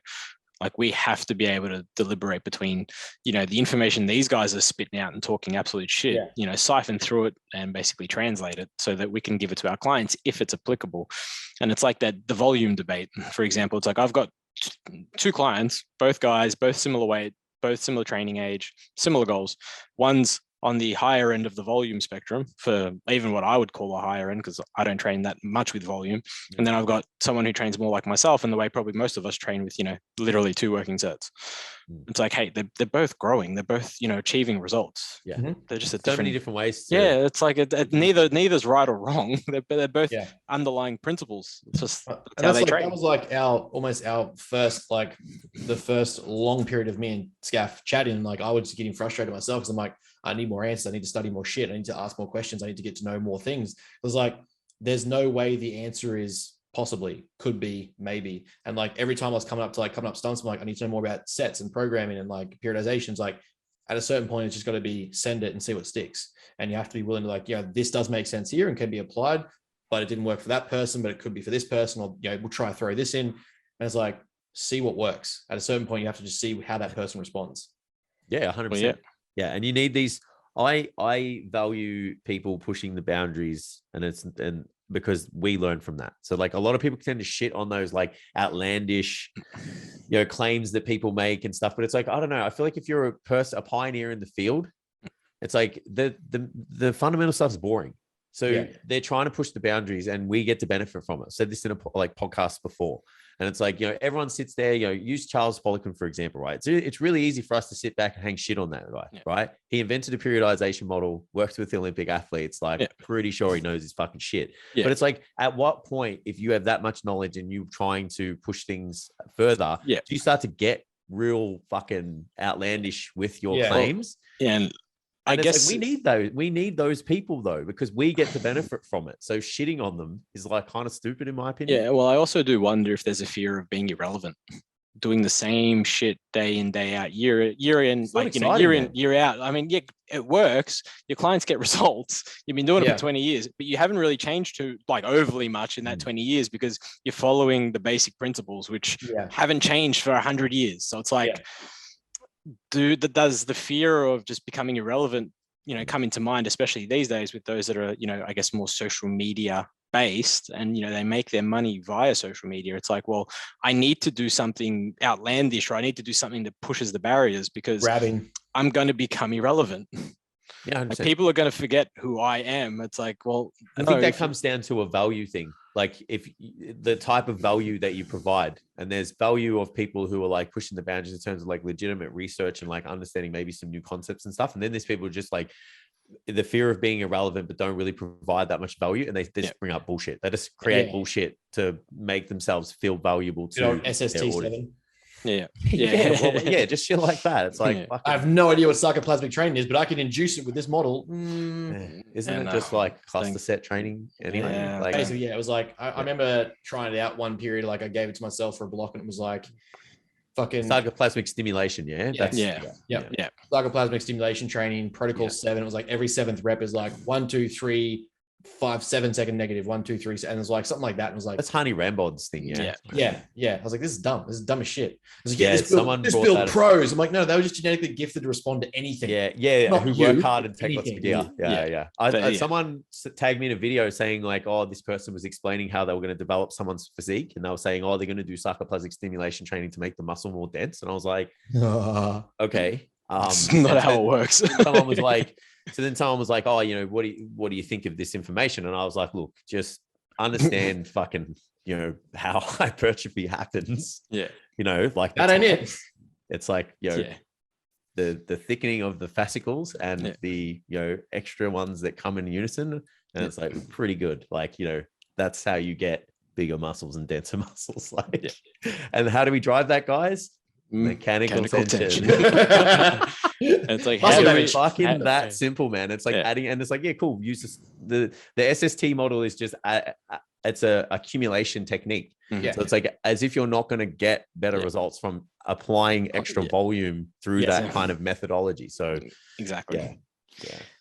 like, we have to be able to deliberate between, the information these guys are spitting out and talking absolute shit, siphon through it and basically translate it so that we can give it to our clients if it's applicable. And it's like the volume debate, for example. It's like, I've got two clients, both guys, both similar weight, both similar training age, similar goals. One's on the higher end of the volume spectrum, for even what I would call a higher end, because I don't train that much with volume. And then I've got someone who trains more like myself, and the way probably most of us train with, literally 2 working sets. It's like, hey, they're both growing. They're both, achieving results. Yeah. They're just so many different ways. It's like neither's right or wrong. They're both underlying principles. It's just how they train. That was like our first, like the first long period of me and Scaff chatting. Like, I was just getting frustrated myself because I'm like, I need more answers. I need to study more shit. I need to ask more questions. I need to get to know more things. It was like, there's no way the answer is possibly, could be, maybe. And like, every time I was coming up stunts, I'm like, I need to know more about sets and programming and like periodizations. Like, at a certain point, it's just got to be send it and see what sticks. And you have to be willing to like, this does make sense here and can be applied, but it didn't work for that person, but it could be for this person, or, we'll try to throw this in. And it's like, see what works. At a certain point, you have to just see how that person responds. Yeah, 100%. Yeah, and you need these. I value people pushing the boundaries, and because we learn from that. So like, a lot of people tend to shit on those like outlandish, claims that people make and stuff. But it's like, I don't know. I feel like if you're a pioneer in the field, It's like the fundamental stuff is boring. So they're trying to push the boundaries and we get to benefit from it. I said this in a podcast before. And it's like, everyone sits there, use Charles Poliquin, for example, right? So it's really easy for us to sit back and hang shit on that guy, right? He invented a periodization model, works with the Olympic athletes, pretty sure he knows his fucking shit. But it's like, at what point, if you have that much knowledge and you're trying to push things further, do you start to get real fucking outlandish with your claims? And I guess we need those people though, because we get to benefit from it. So shitting on them is like kind of stupid in my opinion. Yeah, well, I also do wonder if there's a fear of being irrelevant, doing the same shit day in, day out, year in, year in, year out. I mean, it works. Your clients get results. You've been doing it for 20 years, but you haven't really changed to overly much in that 20 years because you're following the basic principles, which haven't changed for 100 years. So it's like, does the fear of just becoming irrelevant, come into mind, especially these days with those that are, I guess more social media based and, they make their money via social media. It's like, well, I need to do something outlandish, or I need to do something that pushes the barriers because I'm going to become irrelevant. Yeah, people are going to forget who I am. It's like, well, I think that comes down to a value thing. Like if the type of value that you provide, and there's value of people who are pushing the boundaries in terms of legitimate research and understanding maybe some new concepts and stuff. And then there's people just the fear of being irrelevant, but don't really provide that much value. And they just bring up bullshit. They just create bullshit to make themselves feel valuable to SST7. Just shit like that. It's like I have no idea what sarcoplasmic training is, but I can induce it with this model. Isn't it just cluster set training anyway? Basically, it was I remember trying it out one period. I gave it to myself for a block, and it was fucking sarcoplasmic stimulation. Sarcoplasmic stimulation training protocol 7. It was every 7th rep is 1, 2, 3, 5, 7 second negative, 1, 2, 3, and it was something like that. And it was that's Honey Rambod's thing. I was this is dumb. This is dumb as shit. I was this build pros. I'm no, they were just genetically gifted to respond to anything. Who work hard and take lots of gear. Someone tagged me in a video saying this person was explaining how they were going to develop someone's physique, and they were saying, they're going to do sarcoplasmic stimulation training to make the muscle more dense. And I was like, okay. It's not how it works. Someone was so then someone was what do you think of this information? And I was like, look, just understand fucking, how hypertrophy happens. That ain't it. It's the thickening of the fascicles and the, extra ones that come in unison. And it's pretty good. That's how you get bigger muscles and denser muscles. And how do we drive that, guys? Mechanical tension. It's fucking that simple, man. It's adding, and it's cool. Use this, the SST model is just it's a accumulation technique. So it's as if you're not going to get better results from applying extra volume through that kind of methodology. So exactly.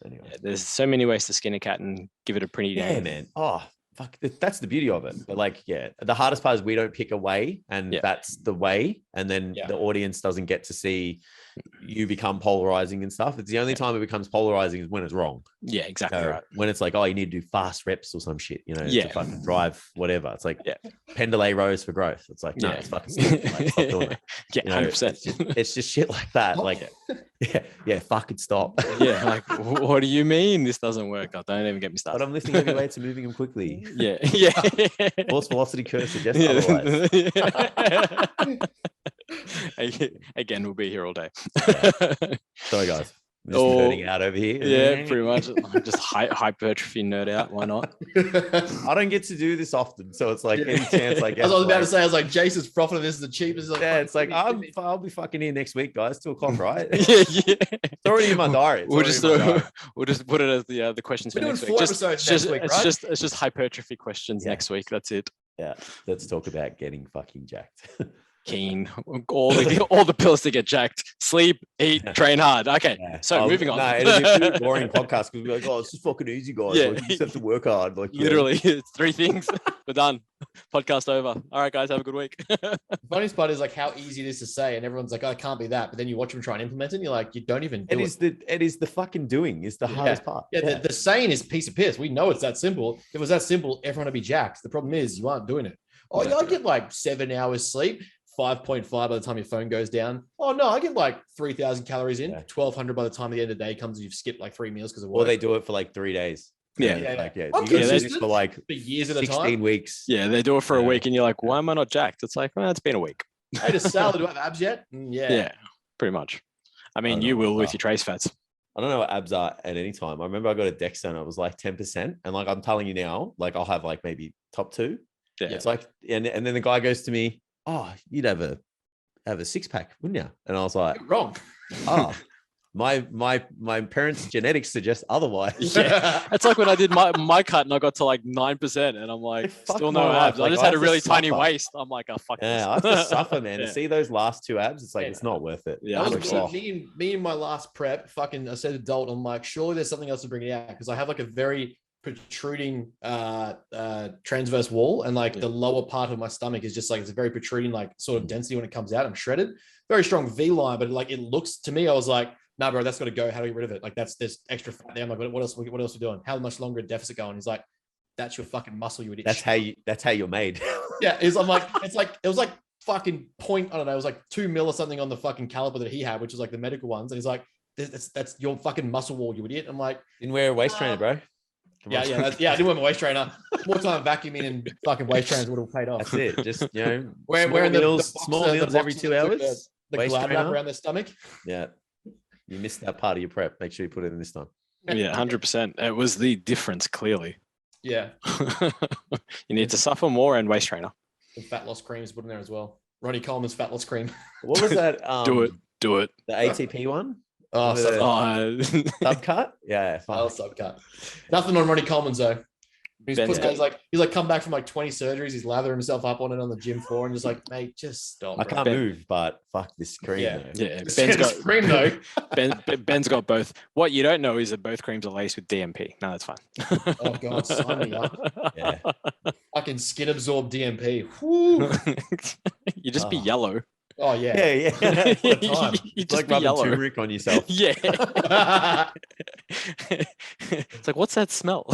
Anyway, there's so many ways to skin a cat and give it a pretty name. Yeah, man. Oh, fuck, that's the beauty of it. But the hardest part is we don't pick a way, and that's the way, and then the audience doesn't get to see you become polarizing and stuff. It's the only time it becomes polarizing is when it's wrong. Yeah, exactly right. When it's you need to do fast reps or some shit, to fucking drive whatever. It's Pendlay rows for growth. It's no, it's fucking stupid. Stop doing it. 100%. It's just shit like that. Fucking stop. What do you mean this doesn't work? Oh, don't even get me started. But I'm lifting heavy weights and moving them quickly. Force velocity curve suggests otherwise. Again, we'll be here all day. Sorry, guys. Just nerding out over here. Yeah, pretty much. Just hypertrophy nerd out. Why not? I don't get to do this often, so it's any chance I get. I was about to say, I was Jason's profit of this is the cheapest. I'll be fucking here next week, guys. 2:00, right? It's already in my diary. We'll just put it as the questions for next week. It's just hypertrophy questions next week. That's it. Yeah, let's talk about getting fucking jacked. Keen, all the pills to get jacked: sleep, eat, train hard. Okay, so moving on. No, it'll be a pretty boring podcast because we're it's just fucking easy, guys. You just have to work hard. Literally, it's 3 things. We're done. Podcast over. All right, guys, have a good week. The funniest part is how easy it is to say, and everyone's it can't be that. But then you watch them try and implement it, and you're you don't even do it. It is the fucking doing is the hardest part. The saying is piece of piss. We know it's that simple. If it was that simple, everyone would be jacked. The problem is you aren't doing it. I get 7 hours sleep. 5.5 by the time your phone goes down. Oh no, I get like 3,000 calories in, 1,200 by the time the end of the day comes and you've skipped like 3 meals because of work. Or they do it for like 3 days. Yeah. You I'm do this consistent for like for years at a 16 time. weeks. Yeah, they do it for a week and you're like, why am I not jacked? It's like, well, it's been a week. I ate a salad. Do I have abs yet? Yeah, pretty much. I mean, don't you know will what with are. your trace fats. I don't know what abs are at any time. I remember I got a DEXA and it was like 10%. And like I'm telling you now, like I'll have like maybe top 2. Yeah. It's like, and then the guy goes to me, oh, you'd have a 6-pack, wouldn't you? And I was like, You're wrong. oh, my parents' genetics suggest otherwise. Yeah, it's like when I did my cut and I got to like 9%, and I'm like, Fuck still my no life. abs. Like, I just I had a have to really tiny suffer. waist. I'm like, oh fuck Yeah, this. I have to suffer, man. Yeah. To see those last 2 abs, it's like Yeah. it's not worth it. Yeah, That was 100%. me in my last prep. Fucking, I said adult. I'm like, surely there's something else to bring it out because I have like a very protruding transverse wall, and like the lower part of my stomach is just like it's a very protruding like sort of density when it comes out. I'm shredded, very strong V line, but like it looks to me, I was like, nah, bro, that's got to go. How do we get rid of it? Like there's extra fat there. I'm like, what else? What else are we doing? How much longer deficit going? He's like, that's your fucking muscle, you idiot. That's how you're made. Yeah, I'm like, it was like fucking point. I don't know. It was like 2 mil or something on the fucking caliper that he had, which was like the medical ones. And he's like, that's your fucking muscle wall, you idiot. I'm like, Didn't wear a waist trainer, bro. Yeah. I didn't wear my waist trainer. More time vacuuming and fucking waist trainers would have paid off. That's it. Just wearing small meals every 2 hours. The waist glad wrap trainer. around their stomach. Yeah, you missed that part of your prep. Make sure you put it in this time. Yeah, 100%. It was the difference, clearly. Yeah. You need to suffer more and waist trainer. The fat loss creams put in there as well. Ronnie Coleman's fat loss cream. What was that? Do it. The ATP one. Oh, Subcut. Yeah. Subcut. Nothing on Ronnie Coleman's though. He's like come back from like 20 surgeries. He's lathering himself up on it on the gym floor and just like, mate, just stop. I can't move, but fuck this cream. Yeah. Ben's got cream though. Ben's got both. What you don't know is that both creams are laced with DMP. No, that's fine. Oh god, sign me up. Yeah. Fucking skin absorbed DMP. Woo. You just be yellow. Oh yeah. Yeah. You just like be rubbing yellow. turmeric on yourself. Yeah. It's like, what's that smell?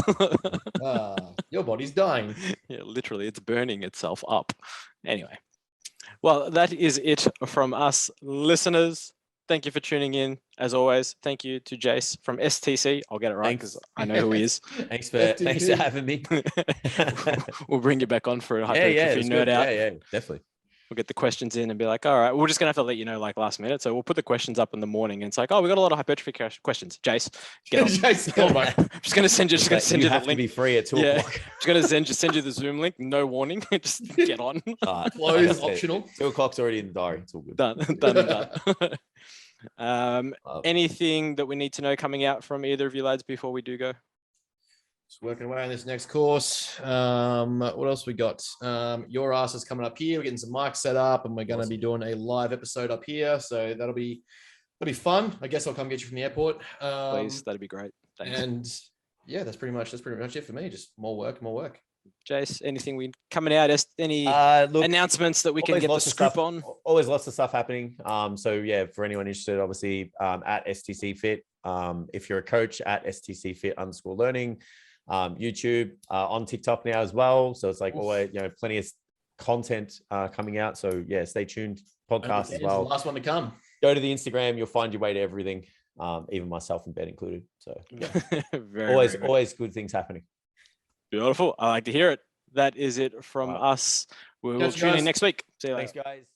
Your body's dying. Yeah, literally, it's burning itself up. Anyway, well, that is it from us listeners. Thank you for tuning in. As always, thank you to Jace from STC. I'll get it right because I know who he is. Thanks for having me. We'll bring you back on for a hypertrophy nerd out. Yeah, definitely. We'll get the questions in and be like, all right, we're just going to have to let you know like last minute. So we'll put the questions up in the morning and it's like, oh, we got a lot of hypertrophy questions. Jace, get on. Jace, I'm just going to send you, the have link. To be free at 2 o'clock. Just going to send you the Zoom link. No warning. Just get on. Close optional. 2 o'clock's already in the diary. It's all good. Done. Anything that we need to know coming out from either of you lads before we do go? Just working away on this next course. What else we got? Your ass is coming up here. We're getting some mics set up, and we're going to be doing a live episode up here. So that'll be fun. I guess I'll come get you from the airport. Please, that'd be great. Thanks. And yeah, that's pretty much it for me. Just more work. Jace, anything we coming out? Any announcements that we can get the scoop on? Always lots of stuff happening. So yeah, for anyone interested, obviously at STC Fit. If you're a coach at STC Fit _learning. YouTube, on TikTok now as well. So it's like always, plenty of content coming out. So yeah, stay tuned. Podcast as well. The last one to come. Go to the Instagram. You'll find your way to everything, even myself and Ben included. So yeah, always good things happening. Beautiful. I like to hear it. That is it from us. We'll tune in next week. See you later. Thanks, guys.